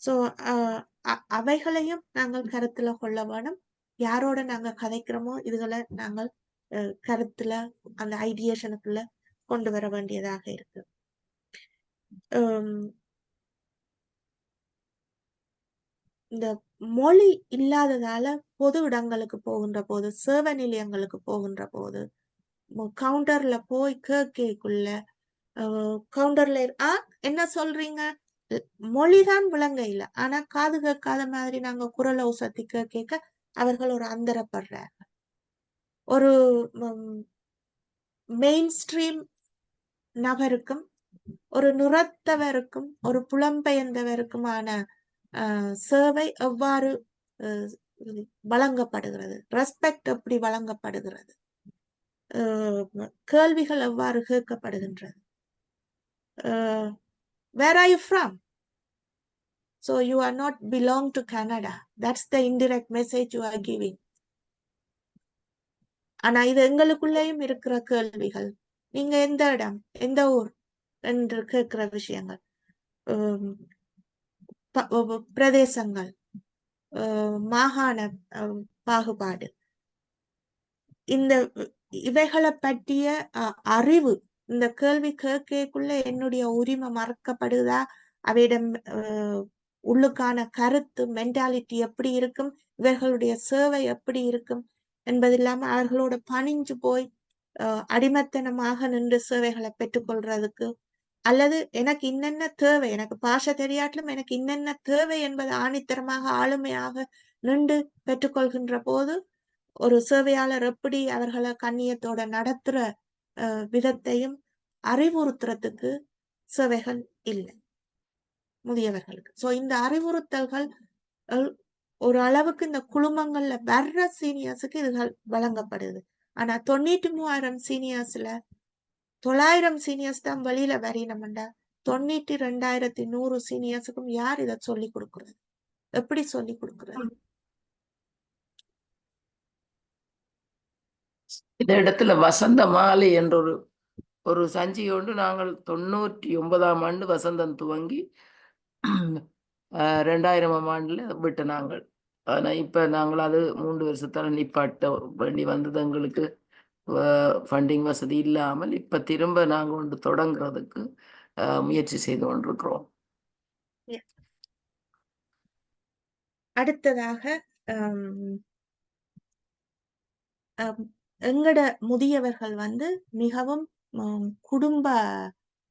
சோ அவைகளையும் நாங்கள் கருத்துல கொள்ள வேணும். யாரோட நாங்க கதைக்கிறோமோ இதுகளை நாங்கள் கருத்துல அந்த ஐடியேஷனுக்குள்ள கொண்டு வர வேண்டியதாக இருக்கு. இந்த மொழி இல்லாததால பொது இடங்களுக்கு போகின்ற போது, சேவை நிலையங்களுக்கு போகின்ற போது, கவுண்டர்ல போய் கேட்கக்குள்ள கவுண்டர்ல என்ன சொல்றீங்க, மொழிதான் விளங்க இல்ல, ஆனா காது கேட்காத மாதிரி நாங்க குரலை உசத்தி கேட்க அவர்கள் ஒரு அந்தரப்படுறாங்க. ஒரு மெயின் ஸ்ட்ரீம் நபருக்கும் ஒரு நுரத்தவருக்கும் ஒரு புலம்பெயர்ந்தவருக்குமான சேவை எவ்வாறு வழங்கப்படுகிறது, ரெஸ்பெக்ட் எப்படி வழங்கப்படுகிறது, கேள்விகள் எவ்வாறு கேட்கப்படுகின்றது. Where are you from? So you are not belong to Canada. That's the indirect message you are giving. ஆனா இது எங்களுக்குள்ளேயும் இருக்கிற கேள்விகள். நீங்க எந்த இடம், எந்த ஊர் என்று கேட்கிற விஷயங்கள், பிரதேசங்கள், மாகாண பாகுபாடு, இந்த இவைகளை பற்றிய அறிவு, இந்த கேள்வி கேட்கக்குள்ள என்னுடைய உரிமை மறக்கப்படுதா, அவையிடம் உள்ளுக்கான கருத்து மென்டாலிட்டி எப்படி இருக்கும், இவர்களுடைய சேவை எப்படி இருக்கும் என்பது இல்லாம அவர்களோட பணிஞ்சு போய் அடிமத்தனமாக நின்று சேவைகளை பெற்றுக்கொள்றதுக்கு, அல்லது எனக்கு இன்னென்ன தேவை, எனக்கு பாஷை தெரியாட்டிலும் எனக்கு இன்னென்ன தேவை என்பது ஆணித்தரமாக ஆளுமையாக நின்று பெற்றுக்கொள்கின்ற போது ஒரு சேவையாளர் எப்படி அவர்களை கண்ணியத்தோட நடத்துற விதத்தையும் அறிவுறுத்துறதுக்கு சேவைகள் இல்லை முதியவர்களுக்கு. சோ இந்த அறிவுறுத்தல்கள் ஒரு அளவுக்கு இந்த குழுமங்கள்ல வர்ற சீனியர்ஸுக்கு இதுகள் வழங்கப்படுது. ஆனா 93,000 சீனியர்ஸ்ல 900 சீனியர்ஸ் தான் வெளியில வரையணும்டா, 92,100 சீனியர்ஸுக்கும் யார் இதை சொல்லி கொடுக்கறது, எப்படி சொல்லி கொடுக்கறது? இந்த இடத்துல வசந்த மாலை என்ற ஒரு சஞ்சி ஒன்று நாங்கள் 99ஆம் ஆண்டு வசந்தம் துவங்கி 2000ஆம் ஆண்டுல விட்டு நாங்கள். ஆனா இப்ப நாங்கள் அது 3 வருஷத்தால நிப்பாட்ட வேண்டி வந்தது. எங்களுக்கு ஃபண்டிங் வசதி இல்லாமல் இப்ப திரும்ப நாங்க ஒன்று தொடங்குறதுக்கு முயற்சி செய்து கொண்டிருக்கிறோம். அடுத்ததாக எங்கட முதியவர்கள் மிகவும் குடும்ப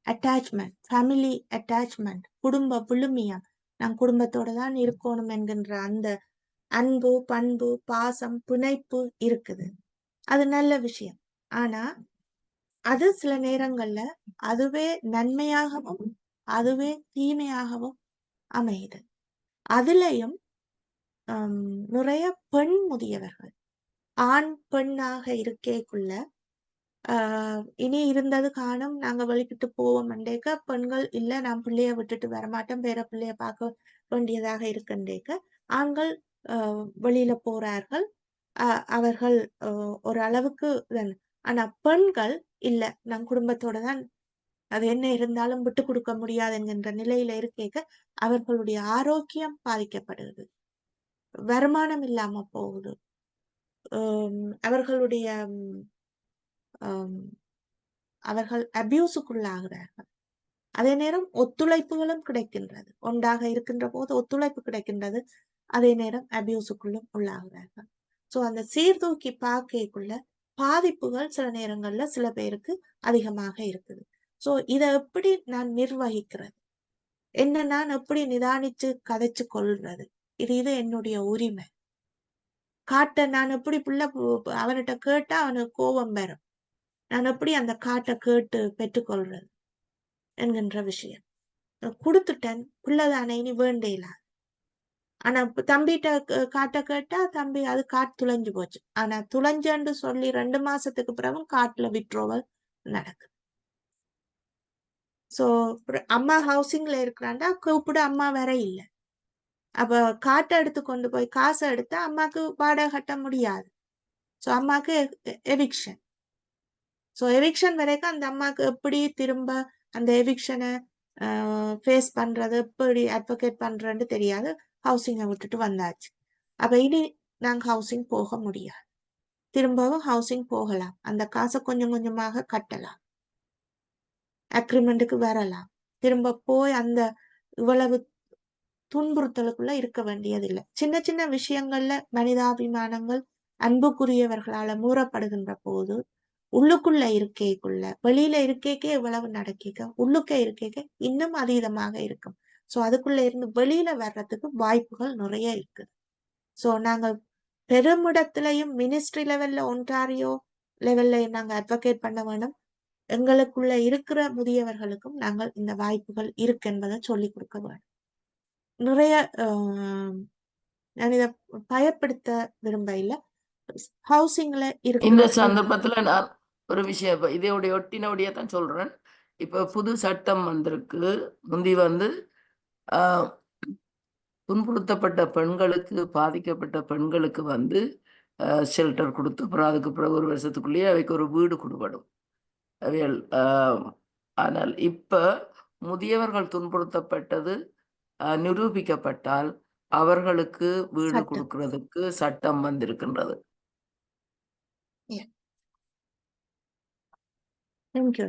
அட்டாச்மெண்ட், ஃபேமிலி அட்டாச்மெண்ட், குடும்ப விழுமியம், நான் குடும்பத்தோட தான் இருக்கணும் என்கின்ற அந்த அன்பு, பண்பு, பாசம், பிணைப்பு இருக்குது. அது நல்ல விஷயம். ஆனா அது சில நேரங்கள்ல அதுவே நன்மையாகவும் அதுவே தீமையாகவும் அமையுது. அதுலயும் நிறைய பெண் முதியவர்கள் ஆண் பெண்ணாக இருக்கேக்குள்ள இனி இருந்தது காணும், நாங்க வெளிக்கிட்டு போவோம் அண்டேக்க பெண்கள் இல்ல, நான் பிள்ளைய விட்டுட்டு வரமாட்டேன், வேற பிள்ளைய பார்க்க வேண்டியதாக இருக்குண்டேக்க ஆண்கள் வெளியில போறார்கள். அவர்கள் ஒரு அளவுக்கு ஆனா பெண்கள் இல்ல, நான் குடும்பத்தோட தான், அது என்ன இருந்தாலும் விட்டு கொடுக்க முடியாது என்கின்ற நிலையில இருக்கேக்க அவர்களுடைய ஆரோக்கியம் பாதிக்கப்படுகிறது, வருமானம் இல்லாம போகுது, அவர்களுடைய அவர்கள் அபியூஸுக்குள்ளாகிறார்கள். அதே நேரம் ஒத்துழைப்புகளும் கிடைக்கின்றது, ஒன்றாக இருக்கின்ற போது ஒத்துழைப்பு கிடைக்கின்றது, அதே நேரம் அபியூஸுக்குள்ளும் உள்ளாகிறார்கள். சோ அந்த சீர்தூக்கி பார்க்கக்குள்ள பாதிப்புகள் சில நேரங்கள்ல சில பேருக்கு அதிகமாக இருக்குது. சோ இதை எப்படி நான் நிர்வகிக்கிறது, என்ன நான் எப்படி நிதானிச்சு கதைச்சு கொள்றது, இது என்னுடைய உரிமை. காட்ட நான் எப்படி புள்ள அவன்கிட்ட கேட்டா அவனுக்கு கோபம் வரும், நான் எப்படி அந்த காட்டை கேட்டு பெற்றுக்கொள்றது என்கின்ற விஷயம். கொடுத்துட்டேன், புள்ளதானே, இனி வேண்டேல. ஆனா தம்பிகிட்ட காட்ட கேட்டா தம்பி அது காட்டு துளைஞ்சு போச்சு. ஆனா துளைஞ்சன்னு சொல்லி 2 மாசத்துக்கு பிறகு காட்டுல விட்ரோவல் நடக்குது. சோ அம்மா ஹவுசிங்ல இருக்கிறாண்டா கூப்பிட அம்மா வர இல்லை. அப்ப காட்டை எடுத்து கொண்டு போய் காசை எடுத்தா அம்மாக்கு வாடகை கட்ட முடியாது. சோ அம்மாக்கு எவிக்ஷன். சோ எவிக்ஷன் வரைக்கும் அந்த அம்மாக்கு எப்படி திரும்ப அந்த எவிக்ஷனை ஃபேஸ் பண்றது, எப்படி அட்வொகேட் பண்றேன்னு தெரியாது. ஹவுசிங்கை விட்டுட்டு வந்தாச்சு. அப்ப இனி நாங்க ஹவுசிங் போக முடியாது. திரும்பவும் ஹவுசிங் போகலாம். அந்த காசை கொஞ்சம் கொஞ்சமாக கட்டலாம். அக்ரிமெண்ட்டுக்கு வரலாம். திரும்ப போய் அந்த இவ்வளவு துன்புறுத்தலுக்குள்ள இருக்க வேண்டியதில்லை. சின்ன சின்ன விஷயங்கள்ல மனிதாபிமானங்கள் அன்புக்குரியவர்களால மூறப்படுகின்ற போது உள்ளுக்குள்ள இருக்கைக்குள்ள வெளியில இருக்கைக்கே இவ்வளவு நடக்க உள்ளுக்க இருக்கைக்க இன்னும் அதீதமாக இருக்கும். சோ அதுக்குள்ள இருந்து வெளியில வர்றதுக்கு வாய்ப்புகள் நிறைய இருக்கு. சோ நாங்க பெருமிடத்திலையும் மினிஸ்ட்ரி லெவல்ல ஒன்டாரியோ லெவல்ல நாங்க அட்வொகேட் பண்ண வேணும். எங்களுக்குள்ள இருக்கிற முதியவர்களுக்கும் நாங்கள் இந்த வாய்ப்புகள் இருக்கு என்பதை சொல்லிக் கொடுக்க வேண்டும். நிறைய நான் இத பயப்படுத்த விரும்ப இல்ல. ஹவுசிங்ல இருக்கிற இந்த சந்தர்ப்பத்துல நான் ஒரு விஷயம் இப்ப இதையோடைய ஒட்டினோடைய தான் சொல்றேன். இப்ப புது சட்டம் வந்திருக்கு. முந்தி வந்து ஆஹ் துன்புறுத்தப்பட்ட பெண்களுக்கு, பாதிக்கப்பட்ட பெண்களுக்கு வந்து ஷெல்டர் கொடுத்து அப்புறம் அதுக்கு பிறகு ஒரு வருஷத்துக்குள்ளேயே அவைக்கு ஒரு வீடு கொடுபடும் அவைகள். ஆனால் இப்ப முதியவர்கள் துன்புறுத்தப்பட்டது நிரூபிக்கப்பட்டால் அவர்களுக்கு வீடு சட்டம். கொடுக்கிறதுக்கு சட்டம் வந்திருக்கின்றது. தேங்க்யூ.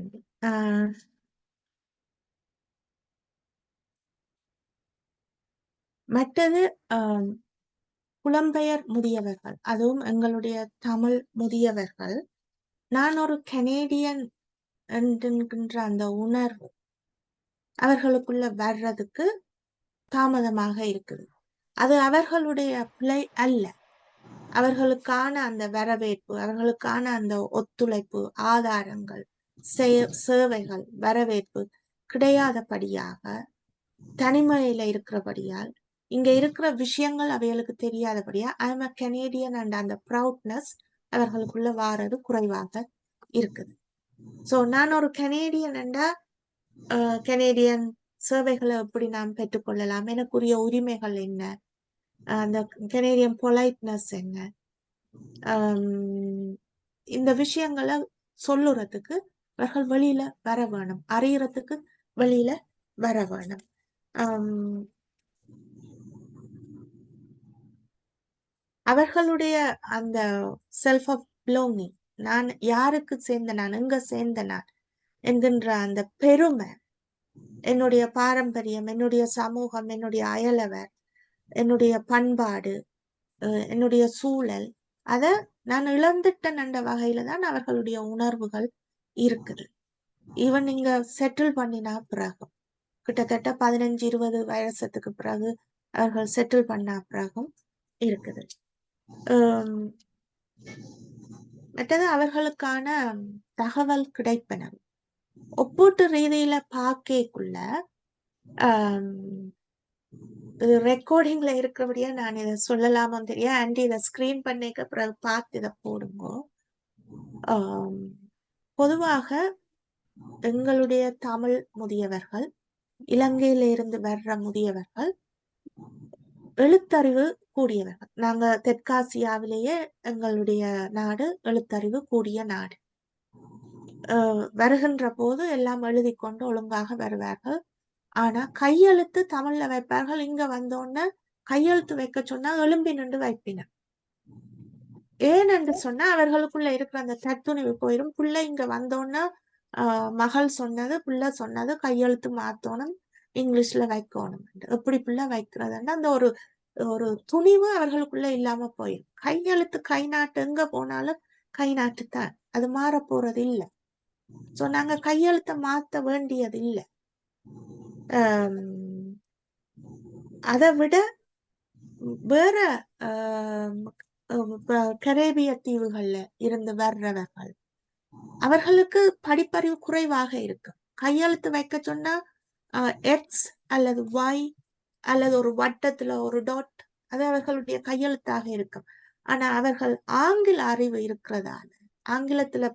மற்றது புலம்பெயர் முதியவர்கள், அதுவும் எங்களுடைய தமிழ் முதியவர்கள், நான் ஒரு கனேடியன் என்கின்ற அந்த உணர்வு அவர்களுக்குள்ள வர்றதுக்கு தாமதமாக இருக்குது. அது அவர்களுடைய பிழை அல்ல. அவர்களுக்கான அந்த வரவேற்பு, அவர்களுக்கான அந்த ஒத்துழைப்பு, ஆதாரங்கள், சேவைகள், வரவேற்பு கிடையாதபடியாக தனிமையில இருக்கிறபடியால் இங்க இருக்கிற விஷயங்கள் அவைகளுக்கு தெரியாதபடியா ஐம் அ கனேடியன் அண்ட் அந்த ப்ரௌட்னஸ் அவர்களுக்குள்ள வாரது குறைவாக இருக்குது. சோ நான் ஒரு கனேடியன் என்றா கனேடியன் சேவைகளை எப்படி நாம் பெற்றுக்கொள்ளலாம், எனக்குரிய உரிமைகள் என்ன, அந்த கனேடியன் பொலைட்னஸ் என்ன, இந்த விஷயங்களை சொல்லுறதுக்கு அவர்கள் வெளியில வர வேணும், அறியறதுக்கு வெளியில வர வேணும். அவர்களுடைய அந்த செல்ஃப் ஆஃப் பிலோங்கிங், நான் யாருக்கு சேர்ந்த நான், எங்க சேர்ந்த நான் என்கின்ற அந்த பெருமை, என்னுடைய பாரம்பரியம், என்னுடைய சமூகம், என்னுடைய அயலவர், என்னுடைய பண்பாடு, என்னுடைய சூழல், அத நான் இழந்துட்டேன் என்ற வகையில தான் அவர்களுடைய உணர்வுகள் இருக்குது. ஈவன் நீங்க செட்டில் பண்ணினா பிறகு கிட்டத்தட்ட 15-20 வயசுக்கு பிறகு அவர்கள் செட்டில் பண்ண பிறகும் இருக்குது. மற்றது அவர்களுக்கான தகவல் கிடைப்பன ஒப்பீட்டு ரீதியில பார்க்கக்குள்ள ரெக்கார்டிங்ல இருக்கிறபடியா நான் இதை சொல்லலாமோ தெரியும். ஆண்டி இதை ஸ்கிரீன் பண்ணிக்க பிறகு பார்த்து இதை போடுங்க. பொதுவாக எங்களுடைய தமிழ் முதியவர்கள், இலங்கையில இருந்து வர்ற முதியவர்கள் எழுத்தறிவு கூடியவர்கள். நாங்க தெற்காசியாவிலேயே எங்களுடைய நாடு எழுத்தறிவு கூடிய நாடு. வருகின்ற போது எல்லாம் எழுதி கொண்டு ஒழுங்காக வருவார்கள். ஆனா கையெழுத்து தமிழ்ல வைப்பார்கள். இங்க வந்தோடனே கையெழுத்து வைக்க சொன்னா எழும்பி நின்று வைப்பினர். ஏனென்று சொன்னா அவர்களுக்குள்ள இருக்கிற அந்த தத்துணிவு போயிடும். பிள்ளை இங்க வந்தோடனே மகள் சொன்னது, பிள்ளை சொன்னது கையெழுத்து மாத்தணும், இங்கிலீஷ்ல வைக்கணும். எப்படி பிள்ளை வைக்கிறதுன்னா அந்த ஒரு ஒரு துணிவு அவர்களுக்குள்ள இல்லாம போயிடும். கையெழுத்து கை நாட்டு எங்க போனாலும் கை நாட்டுத்தான், அது மாற போறது இல்லை. சோ நாங்க கையெழுத்த மாத்த வேண்டியது இல்லை. அதை விட வேற கரேபிய தீவுகள்ல இருந்து வர்றவர்கள், அவர்களுக்கு படிப்பறிவு குறைவாக இருக்கும். கையெழுத்து வைக்க சொன்னா எக்ஸ் அல்லது ஒய் அல்லது ஒரு வட்டத்துல ஒரு டாட், அது அவர்களுடைய கையெழுத்தாக இருக்கும். ஆனா அவர்கள் ஆங்கில அறிவு இருக்கிறதால ஆங்கிலத்துல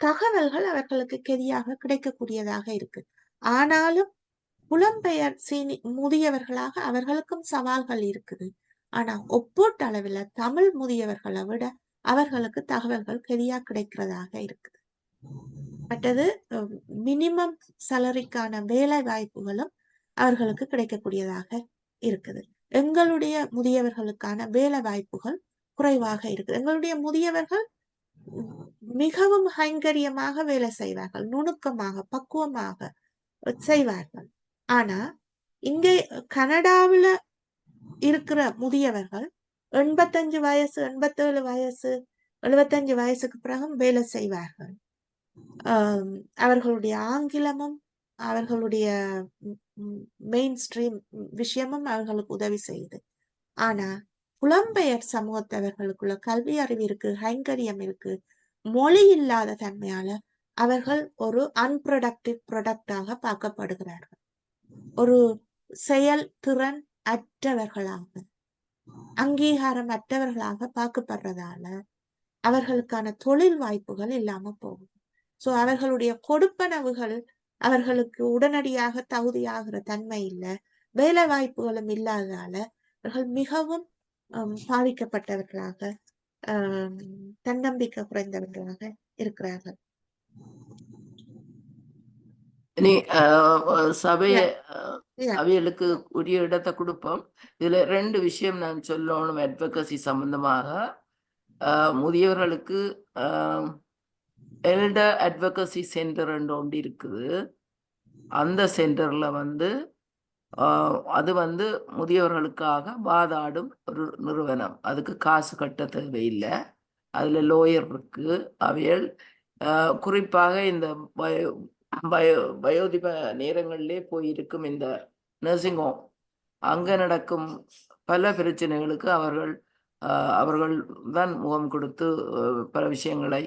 தகவல்கள் அவர்களுக்கு கெதியாக கிடைக்கக்கூடியதாக இருக்கு. ஆனாலும் புலம்பெயர் முதியவர்களாக அவர்களுக்கும் சவால்கள் இருக்குது. ஆனா ஒப்பீட்டு அளவுல தமிழ் முதியவர்களை விட அவர்களுக்கு தகவல்கள் கெதியா கிடைக்கிறதாக இருக்குது. மற்றது மினிமம் சேலரிக்கான வேலை வாய்ப்புகளும் அவர்களுக்கு கிடைக்கக்கூடியதாக இருக்குது. எங்களுடைய முதியவர்களுக்கான வேலை வாய்ப்புகள் குறைவாக இருக்குது. எங்களுடைய முதியவர்கள் மிகவும் கைங்கரியமாக வேலை செய்வார்கள், நுணுக்கமாக, பக்குவமாக செய்வார்கள். ஆனா இங்கே கனடாவுல இருக்கிற முதியவர்கள் 85 வயசு, 87 வயசு, 75 வயசுக்கு பிறகும் வேலை செய்வார்கள். அவர்களுடைய ஆங்கிலமும் அவர்களுடைய மெயின் ஸ்ட்ரீம் விஷயமும் அவர்களுக்கு உதவி செய்யுது. ஆனா புலம்பெயர் சமூகத்தவர்களுக்குள்ள கல்வி அறிவு இருக்கு, கைங்கரியம் இருக்கு, மொழி இல்லாத தன்மையால அவர்கள் ஒரு அன்ப்ரொடக்டிவ் ப்ரொடக்டாக பார்க்கப்படுகிறார்கள். ஒரு செயல் திறன் அற்றவர்களாக, அங்கீகாரம் அற்றவர்களாக பார்க்கப்படுறதால அவர்களுக்கான தொழில் வாய்ப்புகள் இல்லாம போகும். சோ அவர்களுடைய கொடுப்பனவுகள் அவர்களுக்கு உடனடியாக தகுதியாகிற தன்மை இல்லை, வேலை வாய்ப்புகளும் இல்லாததால அவர்கள் மிகவும் பாதிக்கப்பட்டவர்களாக, தன்னம்பிக்கை குறைந்தவர்களாக இருக்கிறார்கள். இனி சபைய அவைகளுக்கு உரிய இடத்தை கொடுப்போம். இதுல 2 விஷயம் நான் சொல்லணும் அட்வொகசி சம்பந்தமாக. முதியவர்களுக்கு எல்டர் அட்வொகசி சென்டர் ஒன்று இருக்குது. அந்த சென்டர்ல அது முதியவர்களுக்காக வாதாடும் ஒரு நிறுவனம். அதுக்கு காசு கட்ட தேவையில்லை. அதுல லோயர் இருக்கு. அவைகள் குறிப்பாக இந்த வயோதிப நேரங்களிலே போயிருக்கும் இந்த நர்சிங் ஹோம், அங்க நடக்கும் பல பிரச்சனைகளுக்கு அவர்கள் தான் முகம் கொடுத்து பல விஷயங்களை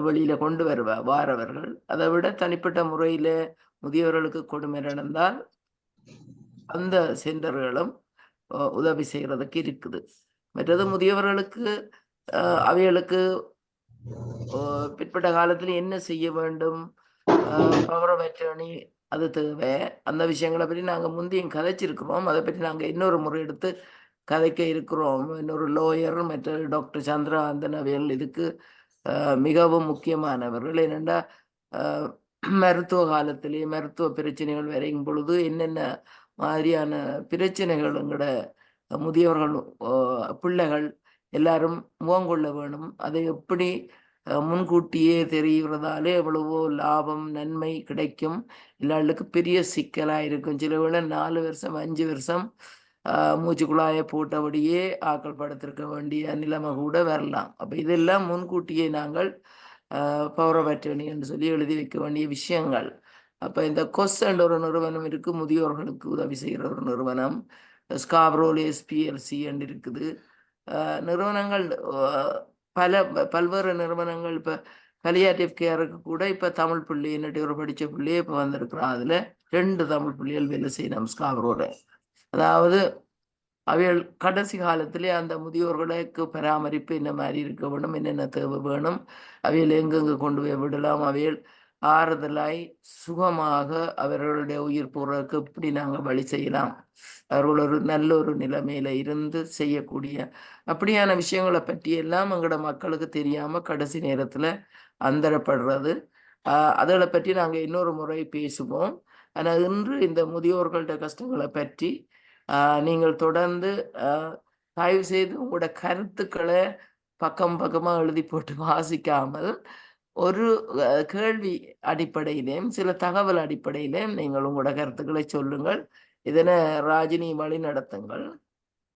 வெளியில கொண்டு வாரவர்கள். அதை விட தனிப்பட்ட முறையில முதியவர்களுக்கு கொடுமை நடந்தால் அந்த சென்டர்களும் உதவி செய்யறதுக்கு இருக்குது. மற்றது முதியவர்களுக்கு அவைகளுக்கு பிற்பட்ட காலத்துல என்ன செய்ய வேண்டும், பவர் ஆஃப் அட்டர்னி அது தேவை. அந்த விஷயங்களை பற்றி நாங்கள் முந்தையும் கதைச்சிருக்கிறோம். அதை பற்றி நாங்கள் இன்னொரு முறை எடுத்து கதைக்க இருக்கிறோம். இன்னொரு லோயர் மற்ற டாக்டர் சந்திரகாந்தன் அவைகள் இதுக்கு மிகவும் முக்கியமானவர்கள். ஏனென்றா மருத்துவ காலத்திலேயே மருத்துவ பிரச்சனைகள் வரையும் பொழுது என்னென்ன மாதிரியான பிரச்சனைகள் எங்களோட முதியவர்கள் பிள்ளைகள் எல்லாரும் முகம் கொள்ள வேணும், அதை எப்படி முன்கூட்டியே தெரிகிறதாலே எவ்வளவோ லாபம் நன்மை கிடைக்கும். எல்லாருக்கும் பெரிய சிக்கலா இருக்கும். சில வேளை 4 வருஷம் 5 வருஷம் மூச்சுக்குழாய போட்டபடியே ஆக்கள் படுத்திருக்க வேண்டிய நிலைமை கூட வரலாம். அப்ப இதெல்லாம் முன்கூட்டியே நாங்கள் பவர் ஆஃப் அட்டர்னி என்று சொல்லி எழுதி வைக்க வேண்டிய விஷயங்கள். அப்ப இந்த கொஸ் என்ற ஒரு நிறுவனம் இருக்கு, முதியோர்களுக்கு உதவி செய்கிற ஒரு நிறுவனம். ஸ்காப்ரோல் எஸ்பிஎல்சி என்று இருக்குது. நிறுவனங்கள் பல்வேறு நிறுவனங்கள். இப்ப பலியாட்டிவ் கேருக்கு கூட இப்ப தமிழ் பிள்ளை என்னுடைய ஒரு படிச்ச பிள்ளையே இப்ப வந்திருக்கிறோம். அதுல 2 தமிழ் பிள்ளைகள் வேலை செய்யணும் ஸ்காப்ரோல. அதாவது அவைகள் கடைசி காலத்திலே அந்த முதியோர்களுக்கு பராமரிப்பு என்ன மாதிரி இருக்க வேணும், என்னென்ன தேவை வேணும், அவைகள் எங்கெங்க கொண்டு போய் விடலாம், அவைகள் ஆறுதலாய் சுகமாக அவர்களுடைய உயிர் போறதுக்கு எப்படி நாங்கள் வழி செய்யலாம், அவர்கள் ஒரு நல்ல ஒரு நிலைமையில இருந்து செய்யக்கூடிய அப்படியான விஷயங்களை பற்றி எல்லாம் எங்களோட மக்களுக்கு தெரியாம கடைசி நேரத்துல அந்தரப்படுறது. அதுகளை பற்றி நாங்க இன்னொரு முறை பேசுவோம். ஆனால் இன்று இந்த முதியோர்கள்ட கஷ்டங்களை பற்றி நீங்கள் தொடர்ந்து தயவு செய்து உங்களோட கருத்துக்களை பக்கம் பக்கமா எழுதி போட்டு வாசிக்காமல் ஒரு கேள்வி அடிப்படையிலேயும் சில தகவல் அடிப்படையிலேயும் நீங்கள் உங்களோட கருத்துக்களை சொல்லுங்கள். இதனை ராஜினி வழி நடத்துங்கள்.